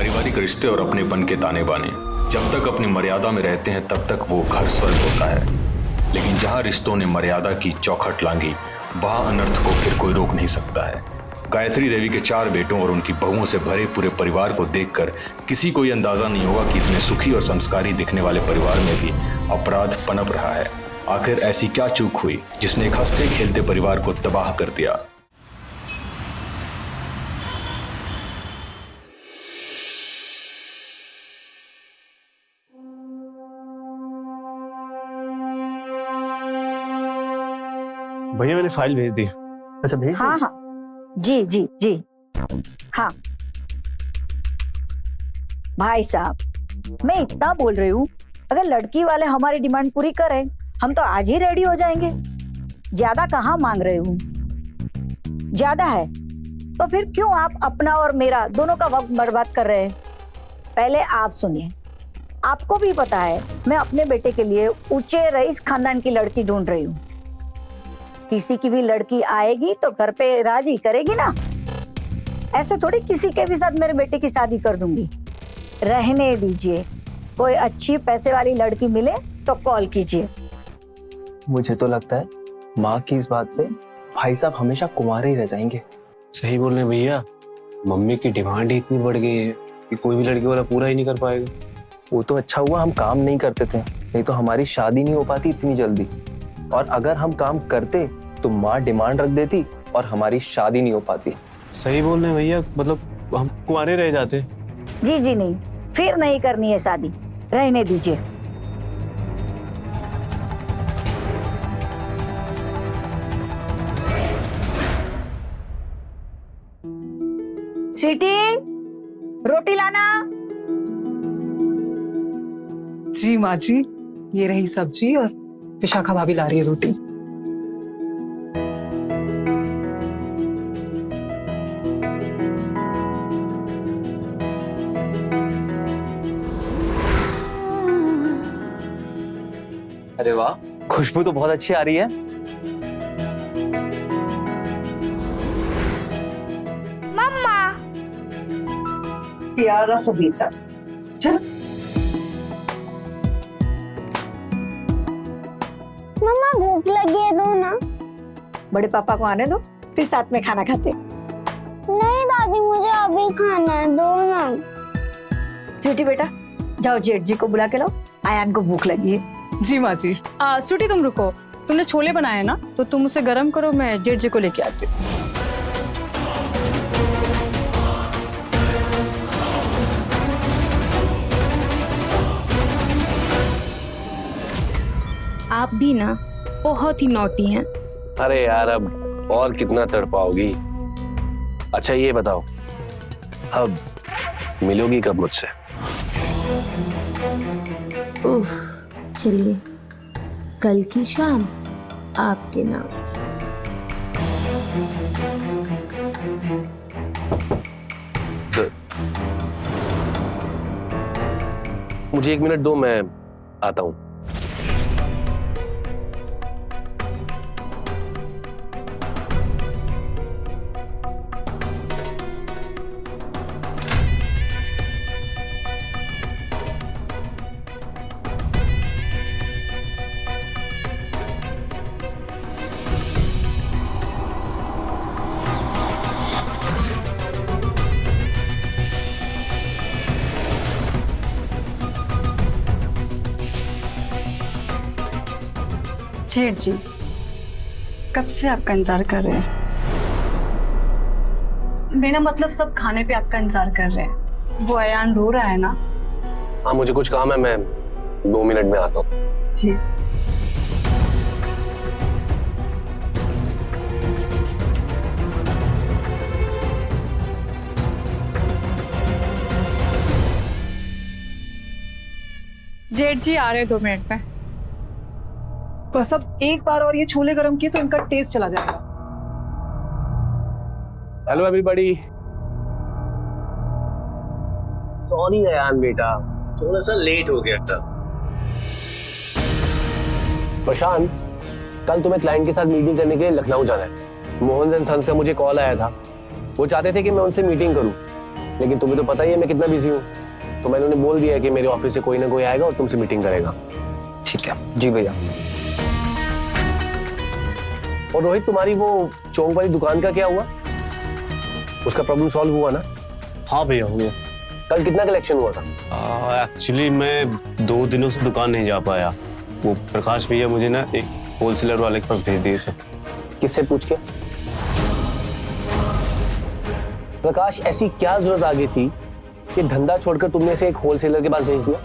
पारिवारिक रिश्ते और अपनेपन के ताने बाने जब तक अपनी मर्यादा में रहते हैं तब तक वो घर स्वर्ग होता है, लेकिन जहाँ रिश्तों ने मर्यादा की चौखट लांघी वहाँ अनर्थ को फिर कोई रोक नहीं सकता है। गायत्री देवी के 4 बेटों और उनकी बहुओं से भरे पूरे परिवार को देखकर किसी को ये अंदाजा नहीं होगा कि इतने सुखी और संस्कारी दिखने वाले परिवार में भी अपराध पनप रहा है। आखिर ऐसी क्या चूक हुई जिसने एक हंसते खेलते परिवार को तबाह कर दिया? भैया मैंने फाइल भेज दी। अच्छा भेज दी? हाँ हाँ जी जी जी हाँ। भाई साहब मैं इतना बोल रही हूँ, अगर लड़की वाले हमारी डिमांड पूरी करें हम तो आज ही रेडी हो जाएंगे। ज्यादा कहाँ मांग रही हूँ, ज्यादा है तो फिर क्यों आप अपना और मेरा दोनों का वक्त बर्बाद कर रहे हैं? पहले आप सुनिए, आपको भी पता है मैं अपने बेटे के लिए ऊंचे रईस खानदान की लड़की ढूंढ रही हूँ। किसी की भी लड़की आएगी तो घर पे राजी करेगी ना, ऐसे थोड़ी किसी के भी साथ मेरे बेटे की शादी कर दूंगी। रहने दीजिए, कोई अच्छी पैसे वाली लड़की मिले तो कॉल कीजिए। मुझे तो लगता है माँ की इस बात से भाई साहब हमेशा कुंवारे ही रह जाएंगे। सही बोल रहे हैं भैया, मम्मी की डिमांड ही इतनी बढ़ गई है कि कोई भी लड़की वाला पूरा ही नहीं कर पाएगा। वो तो अच्छा हुआ हम काम नहीं करते थे, नहीं तो हमारी शादी नहीं हो पाती इतनी जल्दी। और अगर हम काम करते तो माँ डिमांड रख देती और हमारी शादी नहीं हो पाती। सही बोल रहे हैं भैया, मतलब हम कुंवारे रह जाते। जी जी नहीं, फिर नहीं करनी है शादी, रहने दीजिए। स्वीटी रोटी लाना। जी माँ जी, ये रही सब्जी और विशाखा भाभी ला रही है रोटी। अरे वाह, खुशबू तो बहुत अच्छी आ रही है। मम्मा प्यारा सबिता, चल। मम्मा भूख लगी है, दो ना। बड़े पापा को आने दो, फिर साथ में खाना खाते। नहीं दादी, मुझे अभी खाना है, दो ना। स्वीटी बेटा जाओ जेठ जी को बुला के लाओ, आयान को भूख लगी है। जी माँ जी। स्वीटी तुम रुको, तुमने छोले बनाए ना तो तुम उसे गर्म करो, मैं जेठ जी को लेके आती हूँ। आप भी ना बहुत ही नॉटी हैं। अरे यार, अब और कितना तड़पाओगी? अच्छा ये बताओ, अब मिलोगी कब मुझसे? उफ, चलिए कल की शाम आपके नाम। मुझे 1 मिनट दो, मैं आता हूँ। जेठ जी कब से आपका इंतजार कर रहे हैं। मेरा मतलब सब खाने पे आपका इंतजार कर रहे हैं। वो अयान रो रहा है ना? हाँ मुझे कुछ काम है, मैं 2 मिनट में आता हूँ। जी। जेठ जी आ रहे हैं 2 मिनट में। बस अब एक बार और ये छोले गरम किए तो इनका टेस्ट चला जाएगा। Hello everybody. सॉरी अयान बेटा, थोड़ा सा लेट हो गया था। प्रशांत, कल तुम्हें क्लाइंट के साथ मीटिंग करने के लिए लखनऊ जाना है। मोहन एंड सन्स का मुझे कॉल आया था, वो चाहते थे कि मैं उनसे मीटिंग करूं। लेकिन तुम्हें तो पता ही है मैं कितना बिजी हूँ, तो मैंने उन्हें बोल दिया है कि मेरे ऑफिस से कोई ना कोई आएगा और तुमसे मीटिंग करेगा। ठीक है जी भैया। और रोहित, तुम्हारी वो चौक वाली दुकान का क्या हुआ? उसका प्रॉब्लम सॉल्व हुआ ना? हाँ भैया हो गया। कल कितना कलेक्शन हुआ था? एक्चुअली मैं 2 दिनों से दुकान नहीं जा पाया। वो प्रकाश भैया मुझे ना एक होलसेलर वाले के पास भेज दिए थे। किससे पूछ के? प्रकाश, ऐसी क्या जरूरत आ गई थी कि धंधा छोड़कर तुमने से एक होलसेलर के पास भेज दिया?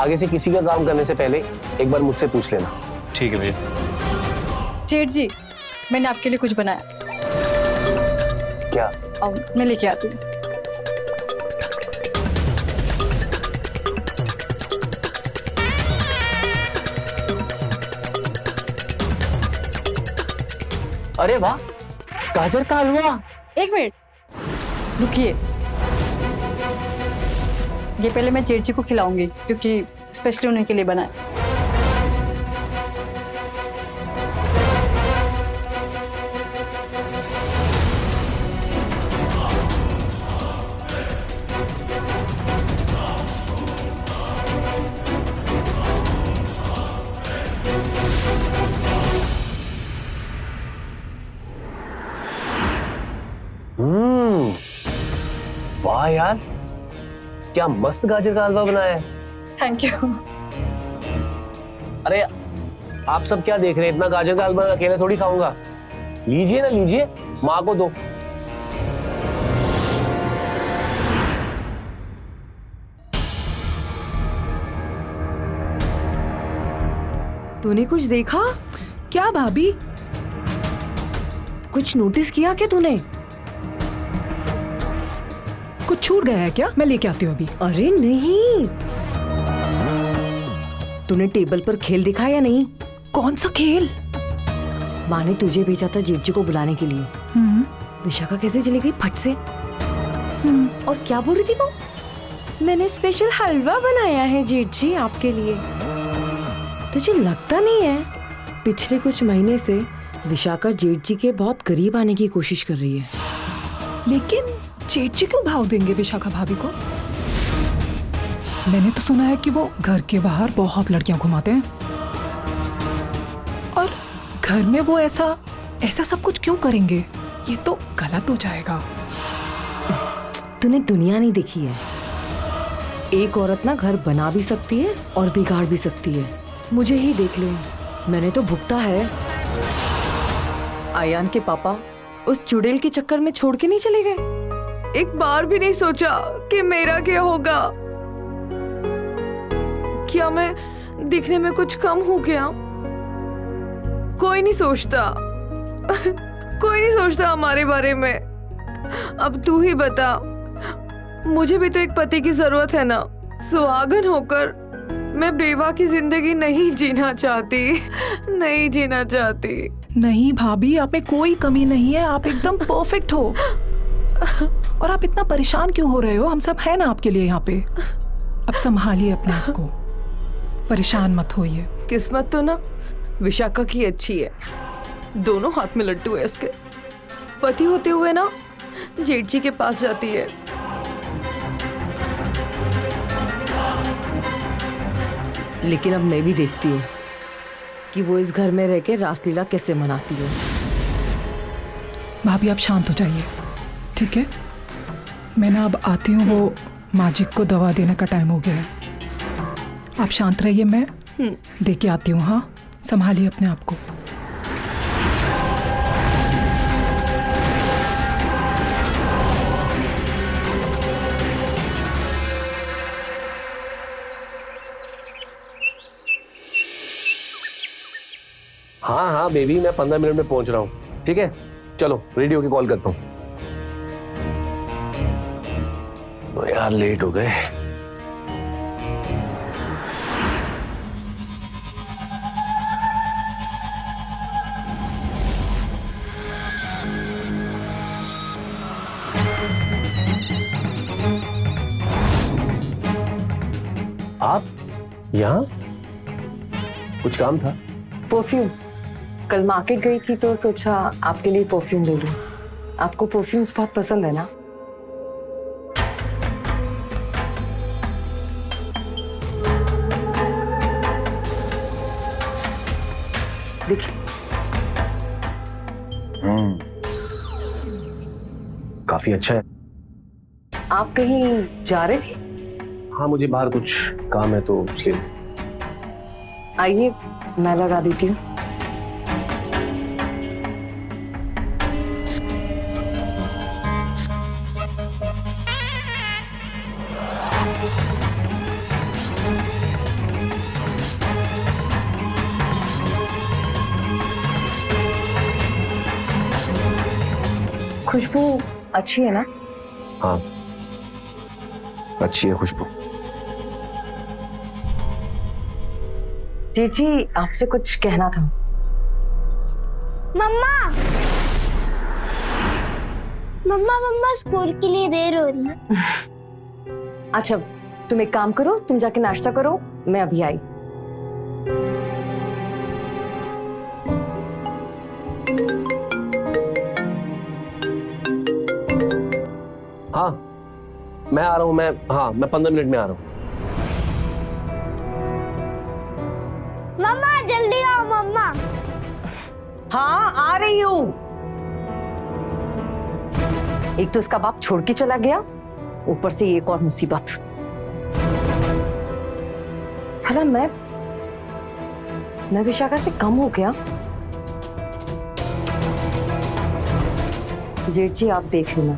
आगे से किसी का काम करने से पहले एक बार मुझसे पूछ लेना। ठीक है भैया। जेठ जी, मैंने आपके लिए कुछ बनाया। क्या? आओ, मैं लेके आती हूँ। अरे वाह, गाजर का हलवा। एक मिनट रुकिए, ये पहले मैं जेठ जी को खिलाऊंगी क्योंकि स्पेशली उन्हीं के लिए बना है। वाह यार, क्या मस्त गाजर का हलवा बनाया है। Thank you. अरे आप सब क्या देख रहे हैं? इतना गाजर का हलवा अकेले थोड़ी खाऊंगा। लीजिए ना, लीजिए, माँ को दो। तूने कुछ देखा क्या भाभी? कुछ नोटिस किया क्या तूने? कुछ छूट गया है क्या? मैं लेके आती हूँ अभी। अरे नहीं, तूने टेबल पर खेल दिखा या नहीं? कौन सा खेल? माँ ने तुझे भेजा था जेठ जी को बुलाने के लिए। विशाखा कैसे चली गई फट से? और क्या बोल रही थी वो? मैंने स्पेशल हलवा बनाया है जेठ जी आपके लिए। तुझे लगता नहीं है पिछले कुछ महीने से विशाखा जेठ जी के बहुत करीब आने की कोशिश कर रही है? लेकिन जेठ जी क्यों भाव देंगे विशाखा भाभी को? मैंने तो सुना है कि वो घर के बाहर बहुत लड़कियां घुमाते हैं, और घर में वो ऐसा सब कुछ क्यों करेंगे? ये तो गलत हो जाएगा। तूने दुनिया नहीं देखी है। एक औरत ना घर बना भी सकती है और बिगाड़ भी सकती है। मुझे ही देख ले, मैंने तो भुगता है। आयान के पापा उस चुड़ैल के चक्कर में छोड़ के नहीं चले गए। एक बार भी नहीं सोचा कि मेरा क्या होगा। क्या मैं दिखने में कुछ कम हो गया? कोई नहीं सोचता कोई नहीं सोचता हमारे बारे में। अब तू ही बता, मुझे भी तो एक पति की जरूरत है ना। सुहागन होकर मैं बेवा की जिंदगी नहीं जीना चाहती, नहीं जीना चाहती। नहीं भाभी, आप में कोई कमी नहीं है, आप एकदम परफेक्ट हो। और आप इतना परेशान क्यों हो रहे हो? हम सब हैं ना आपके लिए यहाँ पे। अब संभालिए अपने आप को, परेशान मत होइए। किस्मत तो ना विशाखा की अच्छी है, दोनों हाथ में लड्डू है उसके। पति होते हुए ना जेठ जी के पास जाती है। लेकिन अब मैं भी देखती हूँ कि वो इस घर में रह के रासलीला कैसे मनाती है। भाभी आप शांत हो जाइए, ठीक है? मैं ना अब आती हूँ, वो माजिक को दवा देने का टाइम हो गया है। आप शांत रहिए, मैं दे के आती हूँ। हाँ, संभालिए अपने आप को। हाँ हाँ बेबी, मैं 15 मिनट में पहुंच रहा हूँ। ठीक है, चलो रेडी होके कॉल करता हूँ। तो यार लेट हो गए। आप यहाँ? कुछ काम था? परफ्यूम, कल मार्केट गई थी तो सोचा आपके लिए परफ्यूम ले लूं। आपको परफ्यूम्स बहुत पसंद है ना? देखिए। काफी अच्छा है। आप कहीं जा रहे थे? हाँ, मुझे बाहर कुछ काम है तो इसलिए। आइए, मैं लगा देती हूँ। खुशबू अच्छी है ना? हाँ, अच्छी है खुशबू। जी, आपसे कुछ कहना था। मम्मा मम्मा मम्मा स्कूल के लिए देर हो रही है। अच्छा, तुम एक काम करो, तुम जाके नाश्ता करो, मैं अभी आई। हाँ, मैं आ रहा हूँ। मैं 15 मिनट में आ रहा हूँ। मम्मा जल्दी आओ मम्मा। हाँ, आ रही हूँ। एक तो उसका बाप छोड़ के चला गया, ऊपर से एक और मुसीबत। भला मैं विशाखा से कम हो गया? जेठ जी, आप देख लेना,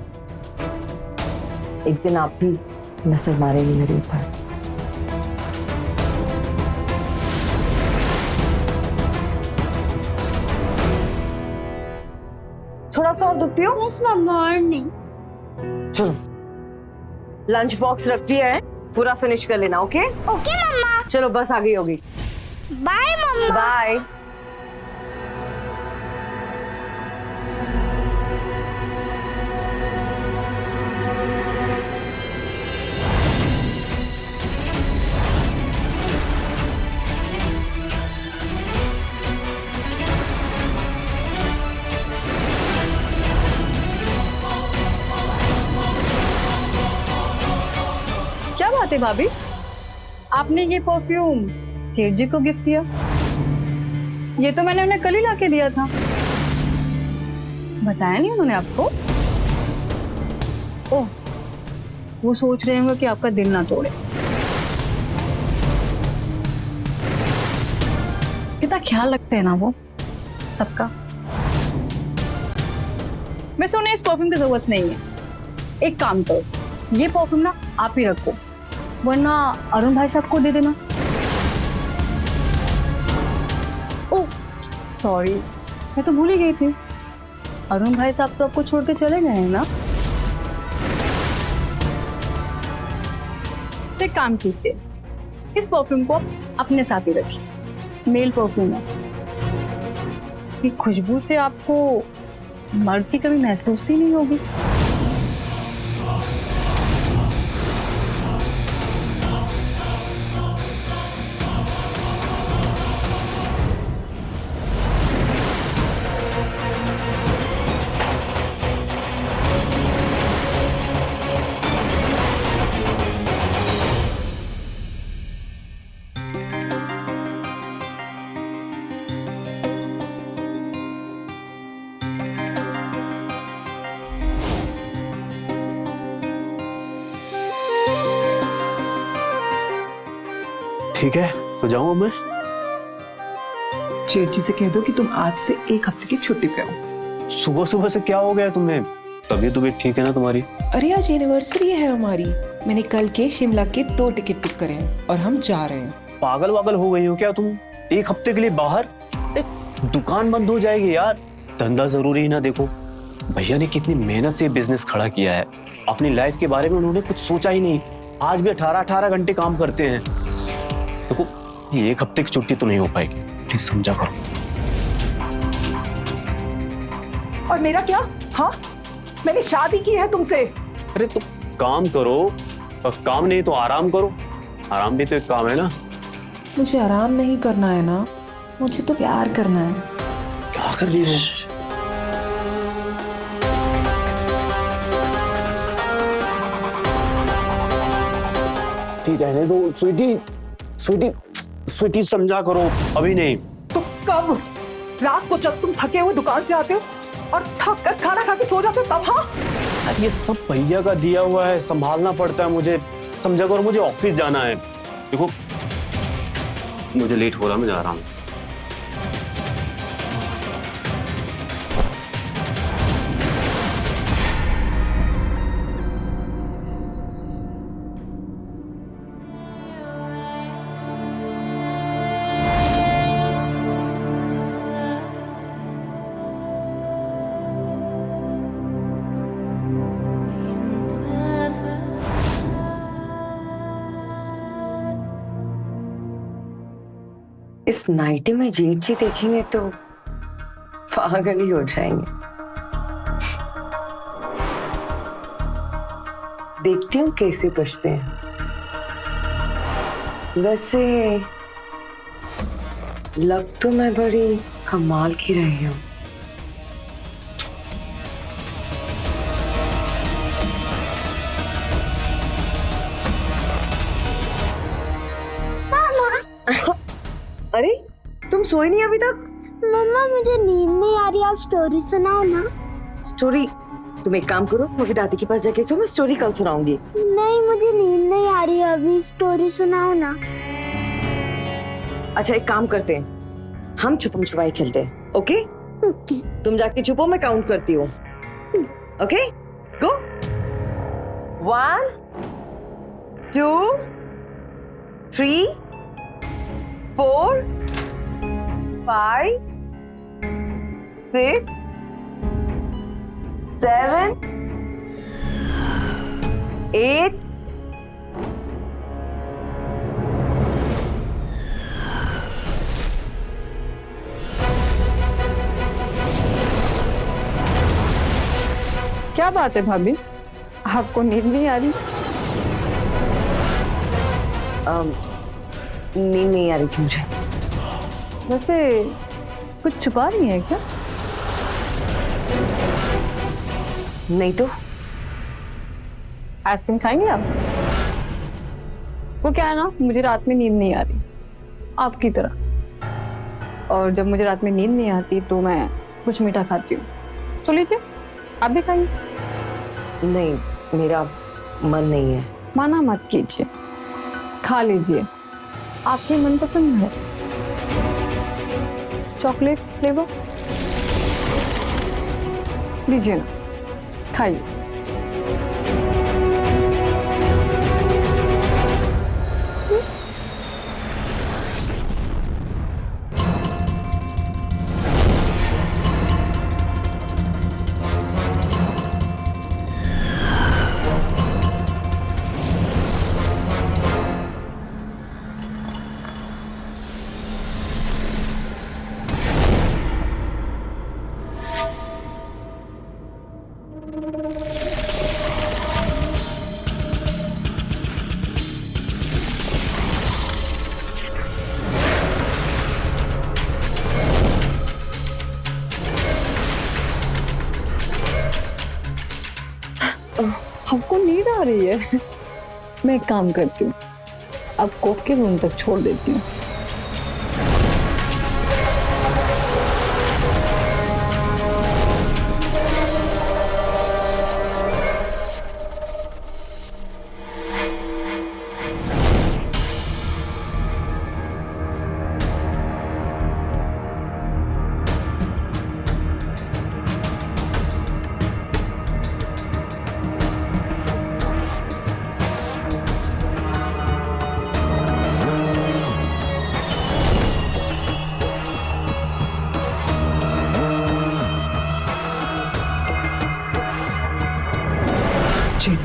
एक दिन आप भी नजर मारेंगे मेरे ऊपर। थोड़ा सा और दूध पियो। बस मम्मा, और नहीं। चलो, लंच बॉक्स रख दिया है, पूरा फिनिश कर लेना। ओके ओके मम्मा। चलो, बस आ गई होगी। बाय मम्मा। बाय। क्या बात है भाभी, आपने ये परफ्यूम सेठ जी को गिफ्ट किया? ये तो मैंने उन्हें कल ही लाके दिया था। बताया नहीं उन्होंने आपको? ओह, वो सोच रहे होंगे कि आपका दिल ना तोड़े। कितना ख्याल रखते हैं ना वो सबका। वैसे उन्हें इस परफ्यूम की जरूरत नहीं है। एक काम करो, ये परफ्यूम ना आप ही रखो, वरना अरुण भाई साहब को दे देना। ओह सॉरी, मैं तो भूल ही गई थी। अरुण भाई साहब तो आपको छोड़ के चले गए हैं ना? तो एक काम कीजिए, इस परफ्यूम को अपने साथ ही रखिए। मेल परफ्यूम है, इसकी खुशबू से आपको मर्द की कभी महसूस ही नहीं होगी। ठीक है, तो जाऊं अब मैं? जेठ जी से कह दो कि तुम आज से 1 हफ्ते की छुट्टी पे हो। सुबह सुबह से क्या हो गया तुम्हें? तबीयत ठीक है ना तुम्हारी? अरे आज एनिवर्सरी है हमारी। मैंने कल के शिमला के 2 टिकट बुक करे हैं और हम जा रहे हैं। पागल वागल हो गई हो क्या तुम? 1 हफ्ते के लिए बाहर? दुकान बंद हो जाएगी यार। धंधा जरूरी है ना। देखो भैया ने कितनी मेहनत से बिजनेस खड़ा किया है। अपनी लाइफ के बारे में उन्होंने कुछ सोचा ही नहीं। आज भी 18-18 घंटे काम करते हैं। देखो ये 1 हफ्ते की छुट्टी तो नहीं हो पाएगी, प्लीज समझा करो। और मेरा क्या? हाँ, मैंने शादी की है तुमसे। अरे तो काम करो, और काम नहीं तो आराम करो। आराम भी तो एक काम है ना। मुझे आराम नहीं करना है ना, मुझे तो प्यार करना है। क्या कर रही हो? स्वीटी रहने दो, स्वीटी स्वीटी स्वीटी समझा करो, अभी नहीं। तो कब? रात को जब तुम थके हुए दुकान से आते हो और थक कर खाना खा के सो जाते हो तब? हाँ, ये सब भैया का दिया हुआ है, संभालना पड़ता है मुझे, समझा करो। मुझे ऑफिस जाना है, देखो मुझे लेट हो रहा, मैं जा रहा हूँ। इस नाइटी में जेठ जी देखेंगे तो पागल ही हो जाएंगे। देखती हूँ कैसे बचते हैं। वैसे लग तो मैं बड़ी कमाल की रही हूँ। अरे तुम सोई नहीं अभी तक? मम्मा मुझे नींद नहीं आ रही, आप स्टोरी सुनाओ ना। स्टोरी? तुम एक काम करो, मेरी दादी के पास जाके सो, मैं स्टोरी कल सुनाऊंगी। नहीं मुझे नींद नहीं आ रही, अभी स्टोरी सुनाओ ना। अच्छा एक काम करते हैं, हम छुपम छुपाई खेलते हैं, ओके? ओके। तुम जाके छुपो, मैं काउंट करती हूँ। Okay go. 1 2 3 4 5 6 7 8 क्या बात है भाभी, आपको नींद नहीं आ रही? नींद नहीं आ रही थी मुझे। वैसे कुछ छुपा रही है क्या? नहीं तो। आइसक्रीम खाएंगे आप? वो क्या है ना, मुझे रात में नींद नहीं आ रही आपकी तरह, और जब मुझे रात में नींद नहीं आती तो मैं कुछ मीठा खाती हूँ। तो लीजिए, आप भी खाइए। नहीं, मेरा मन नहीं है। माना मत कीजिए, खा लीजिए, आपके मनपसंद है। चॉकलेट फ्लेवर लीजिए ना, खाइए। हमको नींद आ रही है। मैं एक काम करती हूँ, आपको के रूम तक छोड़ देती हूँ।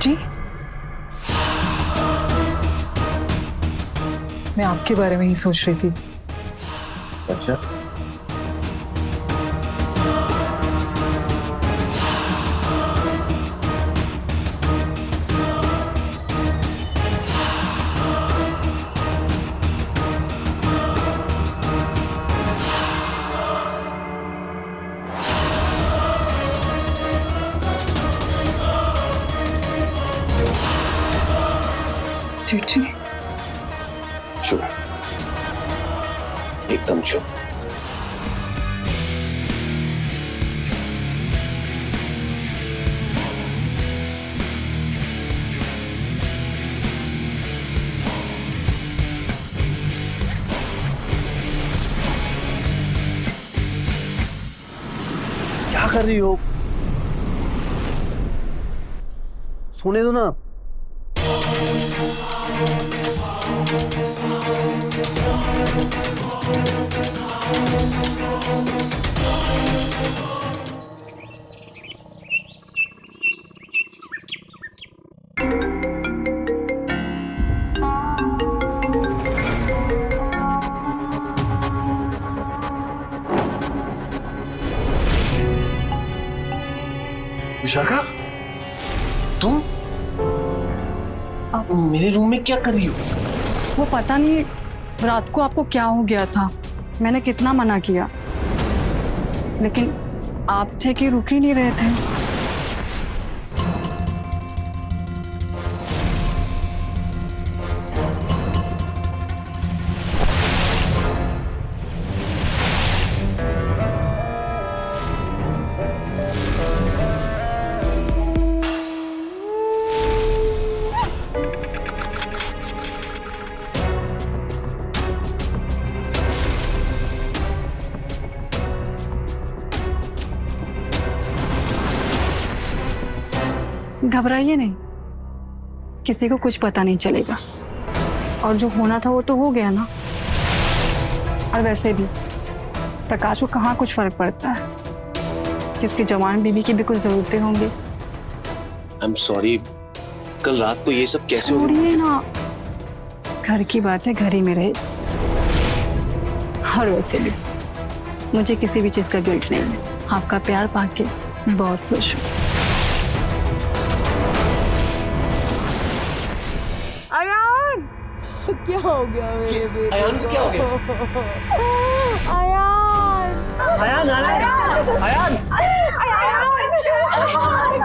जी, मैं आपके बारे में ही सोच रही थी। अच्छा, जी चुप, एकदम चुप। क्या कर रही हो? सोने दो ना। विशाखा, तुम मेरे रूम में क्या कर रही हो? वो पता नहीं रात को आपको क्या हो गया था, मैंने कितना मना किया, लेकिन आप थे कि रुक ही नहीं रहे थे। घबराइए नहीं, किसी को कुछ पता नहीं चलेगा, और जो होना था वो तो हो गया ना। और वैसे भी प्रकाश को कहाँ कुछ फर्क पड़ता है कि उसकी जवान बीवी की भी कुछ जरूरतें होंगी। आई एम सॉरी, कल रात को ये सब कैसे हो छोड़िए ना, घर की बात है घर ही में रहे। और वैसे भी मुझे किसी भी चीज का गिल्ट नहीं है, आपका प्यार पाके मैं बहुत खुश हूँ। अयान, क्या हो गया मेरे बेटे? अयान को क्या हो गया? अयान, अयान, अयान,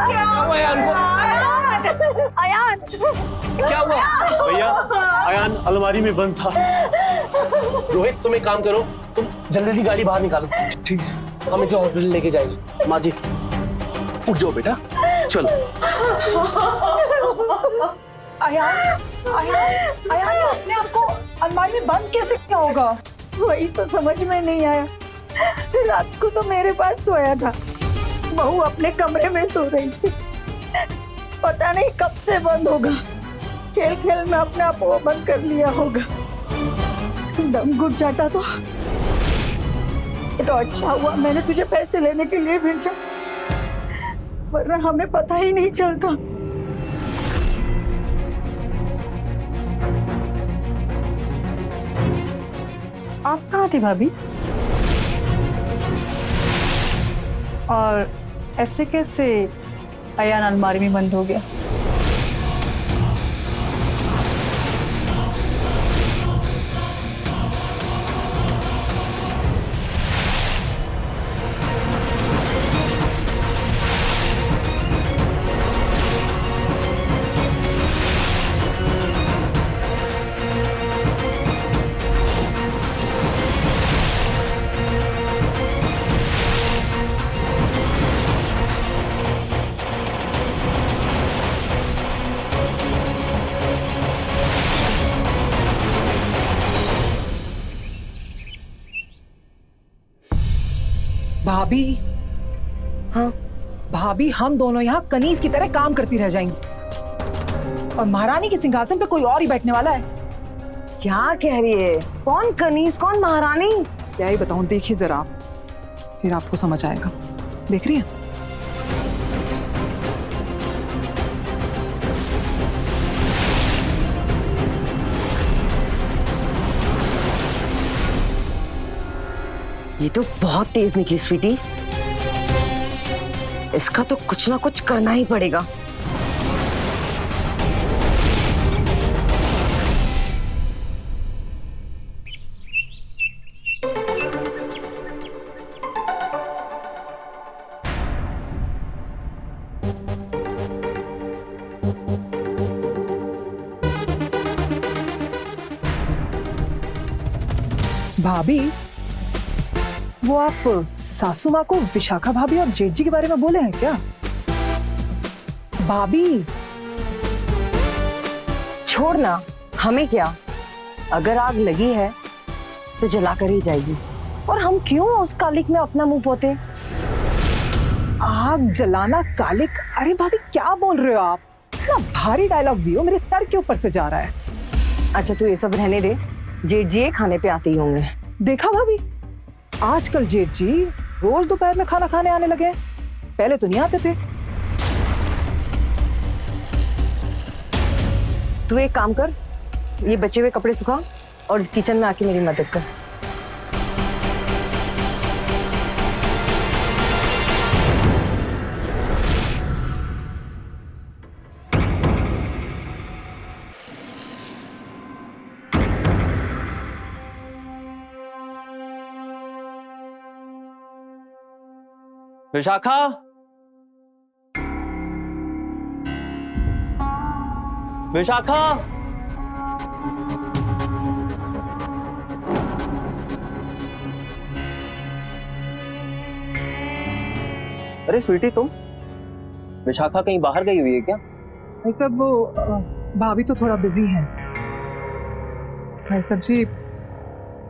क्या हुआ अयान को? अयान, क्या हुआ? भैया अयान अलमारी में बंद था। रोहित, तुम एक काम करो, तुम जल्दी जल्दी गाड़ी बाहर निकालो। ठीक है, हम इसे हॉस्पिटल लेके जाएंगे। माँ जी उठ जाओ बेटा, चलो। अयान, अयान, अयान ने अपने आप को अलमारी में बंद कैसे किया होगा? वही तो समझ में नहीं आया। रात को तो मेरे पास सोया था, बहू अपने कमरे में सो रही थी, पता नहीं कब से बंद होगा। खेल खेल में अपने आप को बंद कर लिया होगा। दम घुट जाता तो ये तो अच्छा हुआ मैंने तुझे पैसे लेने के लिए भेजा, वरना हमें पता ही नहीं चलता। आप कहाँ थी भाभी? और ऐसे कैसे अयान अलमारी में बंद हो गया? भाभी, हाँ भाभी, हम दोनों यहाँ कनीज की तरह काम करती रह जाएंगी और महारानी के सिंहासन पे कोई और ही बैठने वाला है। क्या कह रही है? कौन कनीज, कौन महारानी? क्या ही बताऊं, देखिए जरा आप, फिर आपको समझ आएगा। देख रही हैं? ये तो बहुत तेज निकली स्वीटी, इसका तो कुछ ना कुछ करना ही पड़ेगा। भाभी, वो आप सासू माँ को विशाखा भाभी और जेठ जी के बारे में बोले हैं क्या? भाभी छोड़ना, हमें क्या, अगर आग लगी है तो जलाकर ही जाएगी, और हम क्यों उस कालिक में अपना मुंह पोते? आग जलाना कालिक? अरे भाभी क्या बोल रहे हो आप? इतना भारी डायलॉग दियो, मेरे सर के ऊपर से जा रहा है। अच्छा तू ये सब रहने दे, जेठ जी खाने पे आते ही होंगे। देखा भाभी, आजकल जेठ जी रोज दोपहर में खाना खाने आने लगे हैं, पहले तो नहीं आते थे। तू एक काम कर, ये बचे हुए कपड़े सुखा और किचन में आके मेरी मदद कर। विशाखा, विशाखा, अरे स्वीटी तुम, विशाखा कहीं बाहर गई हुई है क्या? भाई साहब वो भाभी तो थोड़ा बिजी है। भाई साहब जी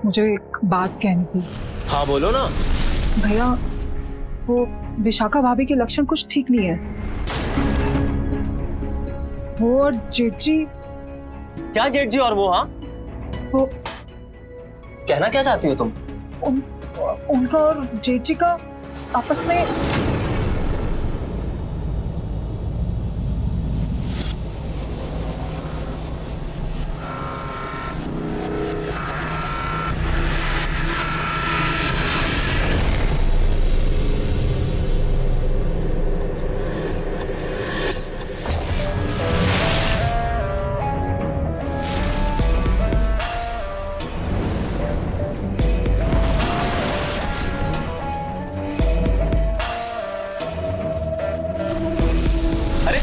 मुझे एक बात कहनी थी। हाँ बोलो ना। भैया वो विशाखा भाभी के लक्षण कुछ ठीक नहीं है। वो और जेठ जी। क्या जेठ जी और वो? हाँ वो कहना क्या चाहती हो तुम? उनका और जेठ जी का आपस में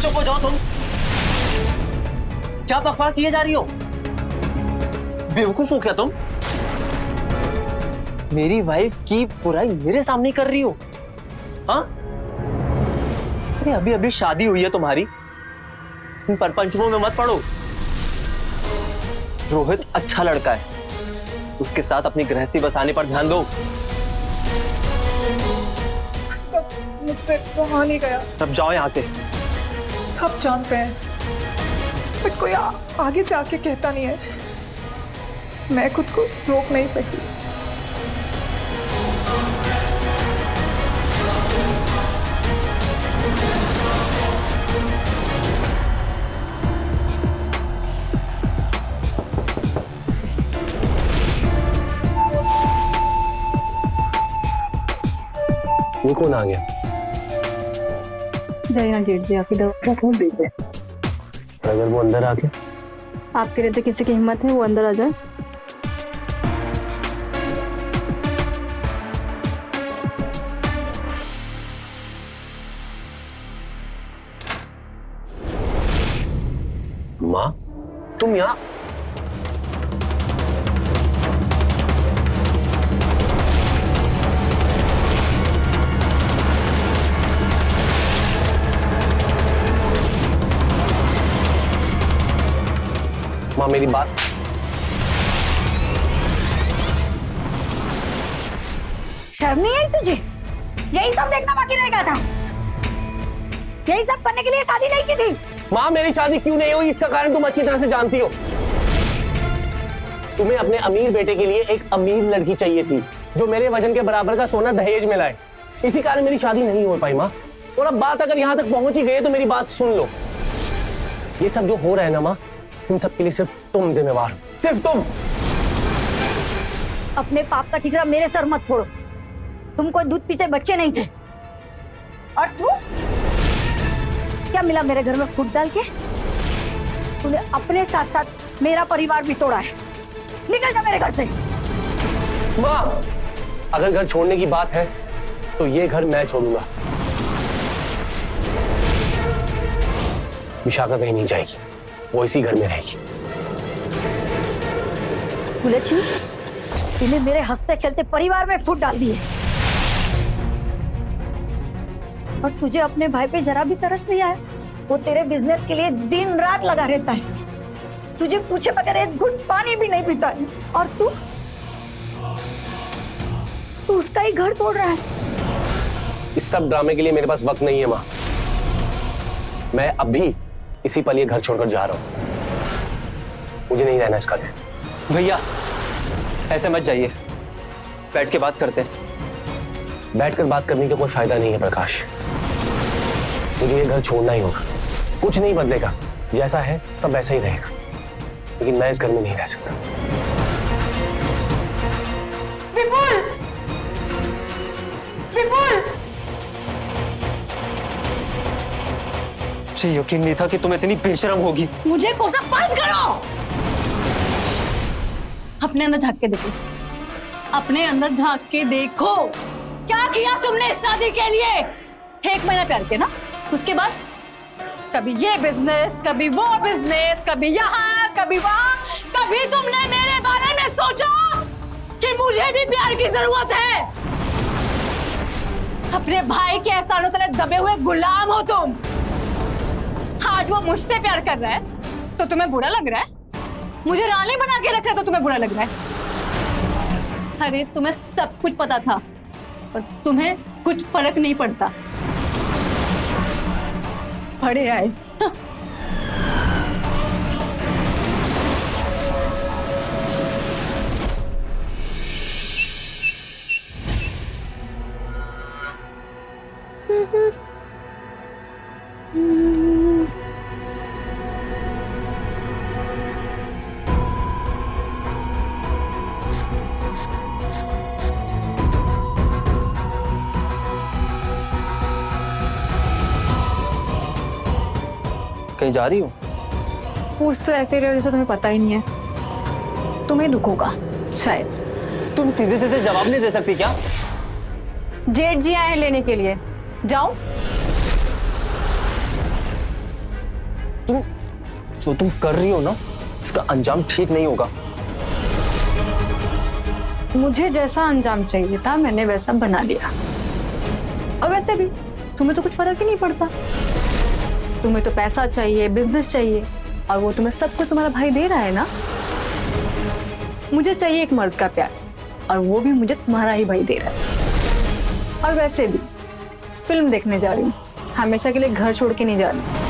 चुप हो जाओ तुम। क्या बकवास किए जा रही हो? बेवकूफ हो क्या तुम? मेरी वाइफ की बुराई मेरे सामने कर रही हो? हाँ? अरे अभी अभी शादी हुई है तुम्हारी, इन परपंचों में मत पड़ो। रोहित अच्छा लड़का है, उसके साथ अपनी गृहस्थी बसाने पर ध्यान दो। सब मुझसे वहां नहीं गया। सब जाओ यहाँ से। सब जानते हैं, पर कोई आगे से आके कहता नहीं है। मैं खुद को रोक नहीं सकी। ये कौन आ गया? जाइए ना जेठ जी, आपकी दवा का फोन दीजिए। अगर वो अंदर आके? आपके रहते किसी की हिम्मत है वो अंदर आ जाए? माँ तुम यहाँ? माँ मेरी बात। शर्म नहीं आई तुझे? यही सब देखना बाकी रह गया था? यही सब करने के लिए शादी नहीं की थी? माँ मेरी शादी क्यों नहीं हुई इसका कारण तुम अच्छी तरह से जानती हो। तुम्हें अपने अमीर बेटे के लिए एक अमीर लड़की चाहिए थी जो मेरे वजन के बराबर का सोना दहेज में लाए। इसी कारण मेरी शादी नहीं हो पाई माँ। और अब बात अगर यहाँ तक पहुंच ही गई तो मेरी बात सुन लो। ये सब जो हो रहा है ना माँ, इन सब के लिए सिर्फ तुम जिम्मेवार हो, सिर्फ तुम। अपने पाप का ठिकरा मेरे सर मत फोड़ो। तुम कोई दूध पीते बच्चे नहीं थे। और तू क्या मिला मेरे घर में फूट डाल के? तूने अपने साथ साथ मेरा परिवार भी तोड़ा है। निकल जा मेरे घर से। माँ अगर घर छोड़ने की बात है तो ये घर मैं छोड़ूंगा। विशाखा कहीं नहीं जाएगी, वो इसी घर में रहेगी। फूललक्ष्मी, तूने मेरे हंसते खेलते परिवार में फूट डाल दी है। और तुझे अपने भाई पे जरा भी तरस नहीं आया? वो तेरे बिजनेस के लिए दिन रात लगा रहता है, तुझे पूछे बगैर एक घुट पानी भी नहीं पीता है, और तू उसका ही घर तोड़ रहा है। इस सब ड्रामे के लिए मेरे पास वक्त नहीं है माँ। मैं अभी इसी पल ये घर छोड़कर जा रहा हूं। मुझे नहीं रहना इसका घर। भैया ऐसे मत जाइए, बैठ के बात करते हैं। बैठकर बात करने का कोई फायदा नहीं है प्रकाश। मुझे ये घर छोड़ना ही होगा। कुछ नहीं बदलेगा, जैसा है सब वैसा ही रहेगा, लेकिन मैं इस घर में नहीं रह सकता। विपुल! विपुल! मुझे यकीन नहीं था कि तुम इतनी बेशरम होगी। मुझे कोसना बंद करो। अपने अंदर झांक के देखो, अपने अंदर झांक के देखो। क्या किया तुमने इस शादी के लिए? 1 महीना प्यार किया ना, उसके बाद कभी ये बिजनेस, कभी वो बिजनेस, कभी यहाँ, कभी वहाँ। कभी तुमने मेरे बारे में सोचा कि मुझे भी प्यार की जरूरत है? अपने भाई के एहसानों तले दबे हुए गुलाम हो तुम। आज वो मुझसे प्यार कर रहा है तो तुम्हें बुरा लग रहा है? मुझे रानी बना के रख रहा है तो तुम्हें बुरा लग रहा है? अरे तुम्हें सब कुछ पता था और तुम्हें कुछ फर्क नहीं पड़ता। बड़े आए। कहीं जा रही हो? पूछ तो ऐसे रहे हो जैसे तुम्हें पता ही नहीं है। तुम्हें दुख होगा शायद। तुम सीधे सीधे जवाब नहीं दे सकती क्या? जेठ जी आए हैं लेने के लिए, जाओ। जो तुम कर रही हो ना, इसका अंजाम ठीक नहीं होगा। मुझे जैसा अंजाम चाहिए था मैंने वैसा बना लिया। और वैसे भी तुम्हें तो कुछ फर्क ही नहीं पड़ता। तुम्हें तो पैसा चाहिए, बिजनेस चाहिए, और वो तुम्हें सब कुछ तुम्हारा भाई दे रहा है ना। मुझे चाहिए एक मर्द का प्यार, और वो भी मुझे तुम्हारा ही भाई दे रहा है। और वैसे भी फिल्म देखने जा रही हूँ, हमेशा के लिए घर छोड़ के नहीं जा रही।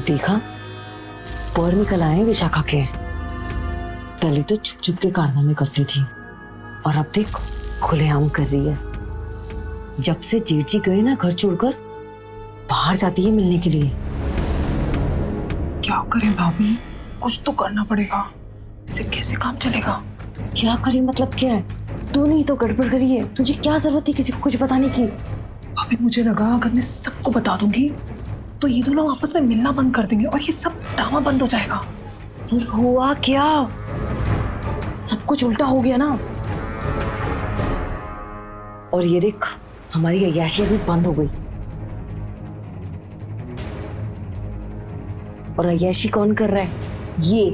देखा, पर निकल आए विशाखा के। पहले तो छुप छुप के कारनामे करती थी, और अब देख खुलेआम कर रही है। जब से जेठ जी गए ना घर छोड़कर, बाहर जाती है मिलने के लिए। क्या करें भाभी, कुछ तो करना पड़ेगा। इसे कैसे काम चलेगा? क्या करें मतलब क्या है? तूने ही तो गड़बड़ करी है, तुझे क्या जरूरत थी किसी को कुछ बताने की? भाभी मुझे लगा अगर मैं सबको बता दूंगी तो ये दोनों आपस में मिलना बंद कर देंगे और ये सब ड्रामा बंद हो जाएगा। पर हुआ क्या? सब कुछ उल्टा हो गया ना। और ये देख, हमारी अय्याशी भी बंद हो गई। और अय्याशी कौन कर रहा है? ये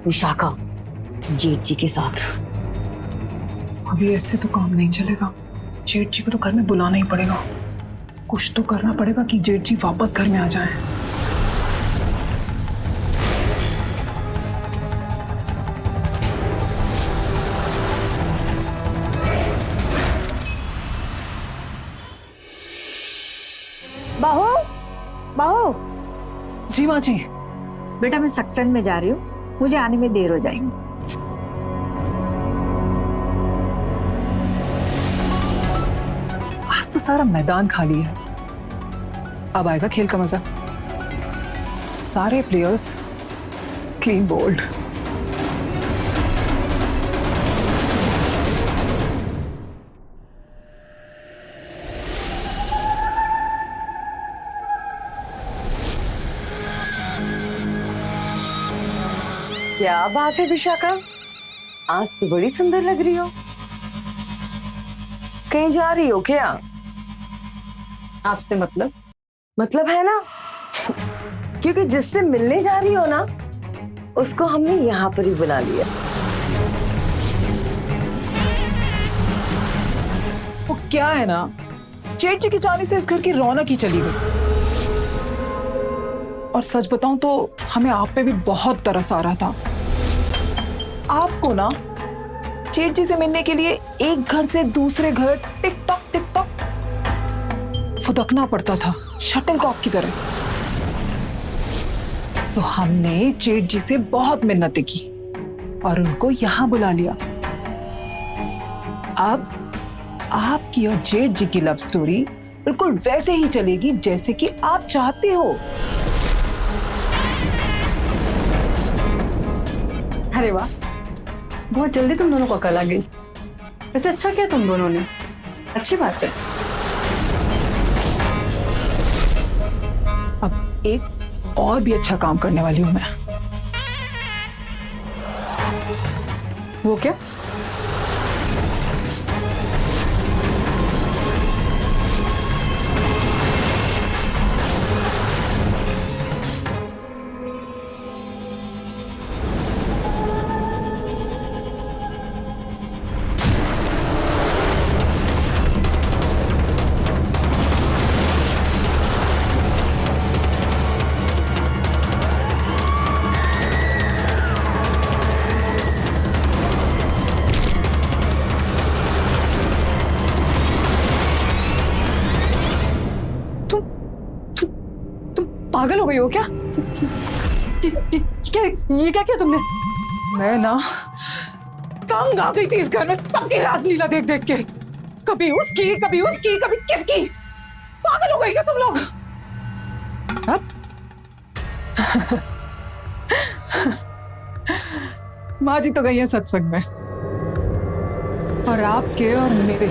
विशाखा, जेठ जी के साथ। अभी ऐसे तो काम नहीं चलेगा। जेठ जी को तो घर में बुलाना ही पड़ेगा। कुछ तो करना पड़ेगा कि जेठ जी वापस घर में आ जाएं। बहू, बहू। जी माँ जी। बेटा मैं सत्संग में जा रही हूँ, मुझे आने में देर हो जाएगी। आज तो सारा मैदान खाली है, अब आएगा खेल का मजा। सारे प्लेयर्स क्लीन बोल्ड। क्या बात है विशाखा, आज तो बड़ी सुंदर लग रही हो। कहीं जा रही हो क्या? आपसे मतलब? मतलब है ना, क्योंकि जिससे मिलने जा रही हो ना, उसको हमने यहाँ पर ही बुला लिया। वो क्या है ना, जेठ जी के जाने से इस घर की रौनक ही चली गई। और सच बताऊं तो हमें आप पे भी बहुत तरस आ रहा था। आपको ना जेठ जी से मिलने के लिए एक घर से दूसरे घर टिक टॉक फुदकना पड़ता था, शटलकॉक की तरह। तो हमने जेठ जी से बहुत मिन्नतें की और उनको यहां बुला लिया। अब आपकी और जेठ जी की लव स्टोरी बिल्कुल वैसे ही चलेगी जैसे कि आप चाहते हो। अरे वाह, बहुत जल्दी तुम दोनों को अकल आ गई। वैसे अच्छा किया तुम दोनों ने, अच्छी बात है। अब एक और भी अच्छा काम करने वाली हूं मैं। वो क्या? पागल हो गई हो क्या? क्या ये क्या किया तुमने? मैं ना तंग आ गई थी इस घर में सबकी रासलीला देख देख के। कभी उसकी कभी किसकी। पागल हो गई क्या तुम लोग? अब माँ जी तो गई है सत्संग में, और आपके और मेरे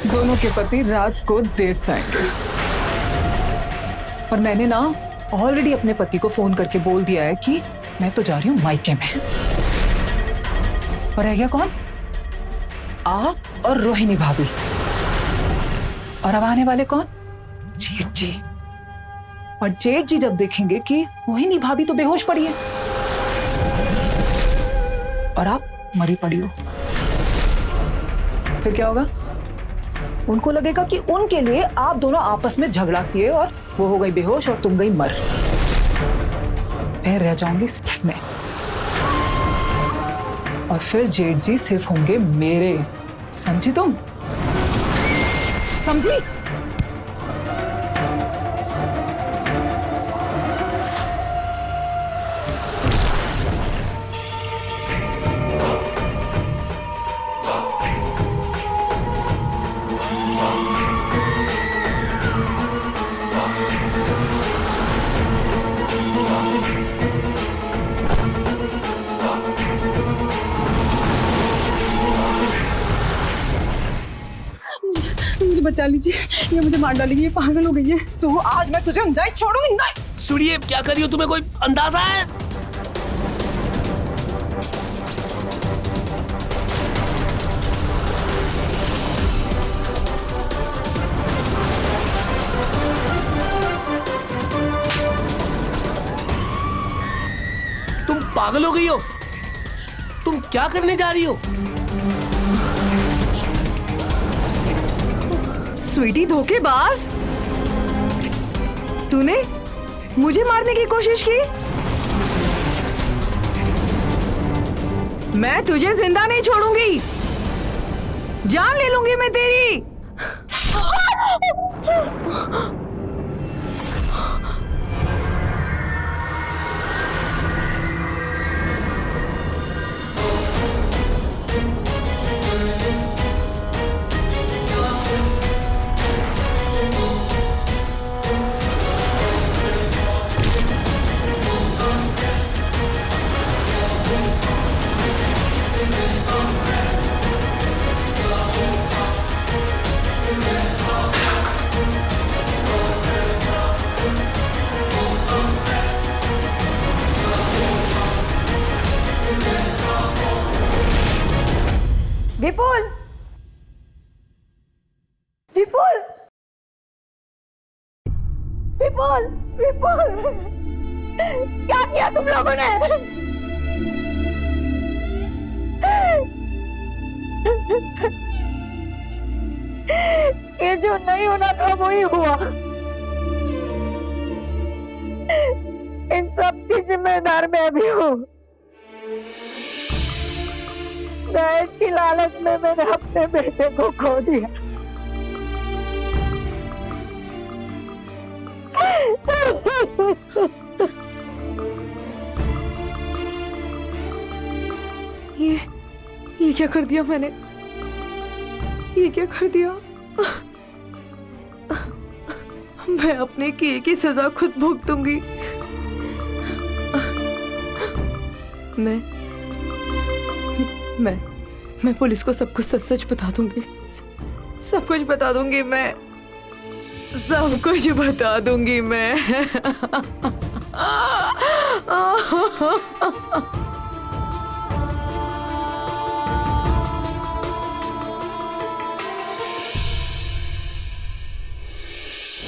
दोनों के पति रात को देर से आएंगे। और मैंने ना ऑलरेडी अपने पति को फोन करके बोल दिया है कि मैं तो जा रही हूँ मायके में। और रह गया कौन? आप और रोहिणी भाभी। और अब आने वाले कौन? जेठ जी। और जेठ जी जब देखेंगे कि रोहिणी भाभी तो बेहोश पड़ी है और आप मरी पड़ी हो, फिर क्या होगा? उनको लगेगा कि उनके लिए आप दोनों आपस में झगड़ा किए और वो हो गई बेहोश और तुम गई मर। मैं रह जाऊंगी सिर्फ मैं, और फिर जेठ जी सिर्फ होंगे मेरे। समझी तुम? समझी? मुझे बचा लीजिए, ये मुझे मार डालेगी, ये पागल हो गई है। तो आज मैं तुझे नहीं छोड़ूंगी। नहीं सुनिए, क्या कर रही हो? तुम्हें कोई अंदाजा है? तुम पागल हो गई हो? तुम क्या करने जा रही हो? स्वीटी धोखेबाज, तूने मुझे मारने की कोशिश की? मैं तुझे जिंदा नहीं छोड़ूंगी, जान ले लूंगी मैं तेरी। विपुल, विपुल, विपुल, विपुल, क्या किया तुम लोगों ने? ये जो नहीं होना था वही हुआ। इन सब की जिम्मेदार मैं भी हूँ। दहेज की लालच में मैंने अपने बेटे को खो दिया। ये क्या कर दिया मैंने? ये क्या कर दिया? मैं अपने किए की सजा खुद भुगतूंगी। मैं पुलिस को सब कुछ सच बता दूंगी। सब कुछ बता दूंगी मैं। सब कुछ बता दूंगी मैं।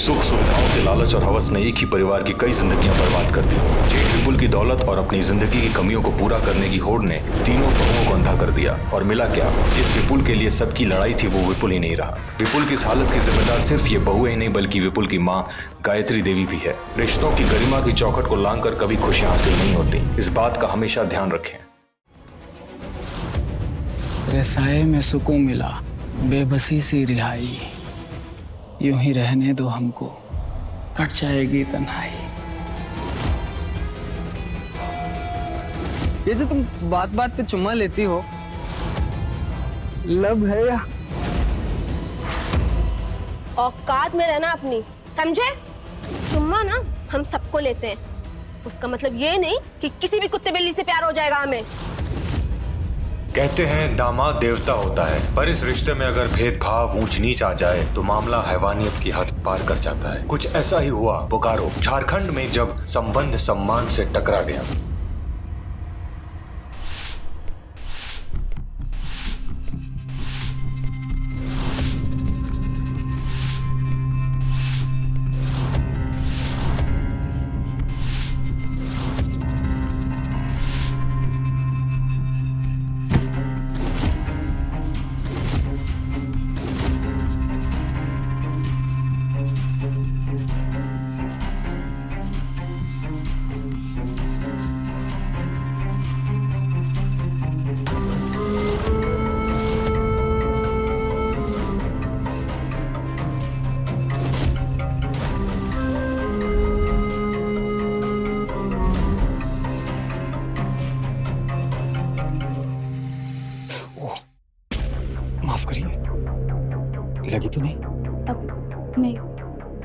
सुख सुविधाओं के लालच और हवस ने एक ही परिवार की कई जिंदगियां बर्बाद कर दी। जेठ विपुल की दौलत और अपनी जिंदगी की कमियों को पूरा करने की होड़ ने तीनों बहुओं को अंधा कर दिया। और मिला क्या? जिस विपुल के लिए सबकी लड़ाई थी वो विपुल ही नहीं रहा। विपुल की इस हालत की जिम्मेदार सिर्फ ये बहुएं ही नहीं बल्कि विपुल की माँ गायत्री देवी भी है। रिश्तों की गरिमा की चौखट को लांघकर कभी खुशियां हासिल नहीं होती। इस बात का हमेशा ध्यान रखें। साए में सुकून मिला, बेबसी से रिहाई, यूं ही रहने दो हमको, कट जाएगी तन्हाई। ये जो तुम बात बात पे चुम्मा लेती हो, लब है या? औकात में रहना अपनी, समझे? चुम्मा ना हम सबको लेते हैं, उसका मतलब ये नहीं कि किसी भी कुत्ते बिल्ली से प्यार हो जाएगा हमें। कहते हैं दामाद देवता होता है, पर इस रिश्ते में अगर भेदभाव ऊंच नीच आ जाए तो मामला हैवानियत की हद पार कर जाता है। कुछ ऐसा ही हुआ बोकारो झारखंड में जब संबंध सम्मान से टकरा गया। माफ करिए, लगी तो नहीं? अब नहीं।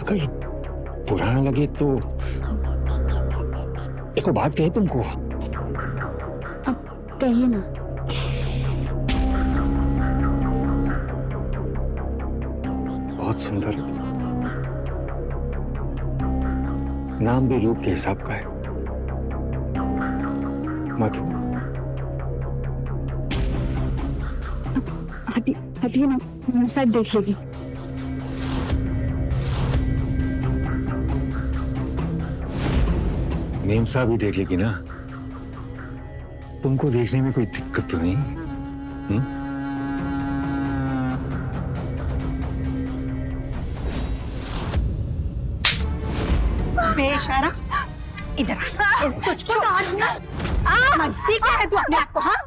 अगर बुरा ना लगे तो एक बात कहे तुमको। अब कहिए ना। बहुत सुंदर है, नाम भी रूप के हिसाब का है, मधु। हटिए ना, मेरे साथ देख लेगी। मेम साहब भी देख लेगी ना, तुमको देखने में कोई दिक्कत तो नहीं? बेशरम, इधर आ। तुझको समझती क्या है तू अपने आप को? हाँ,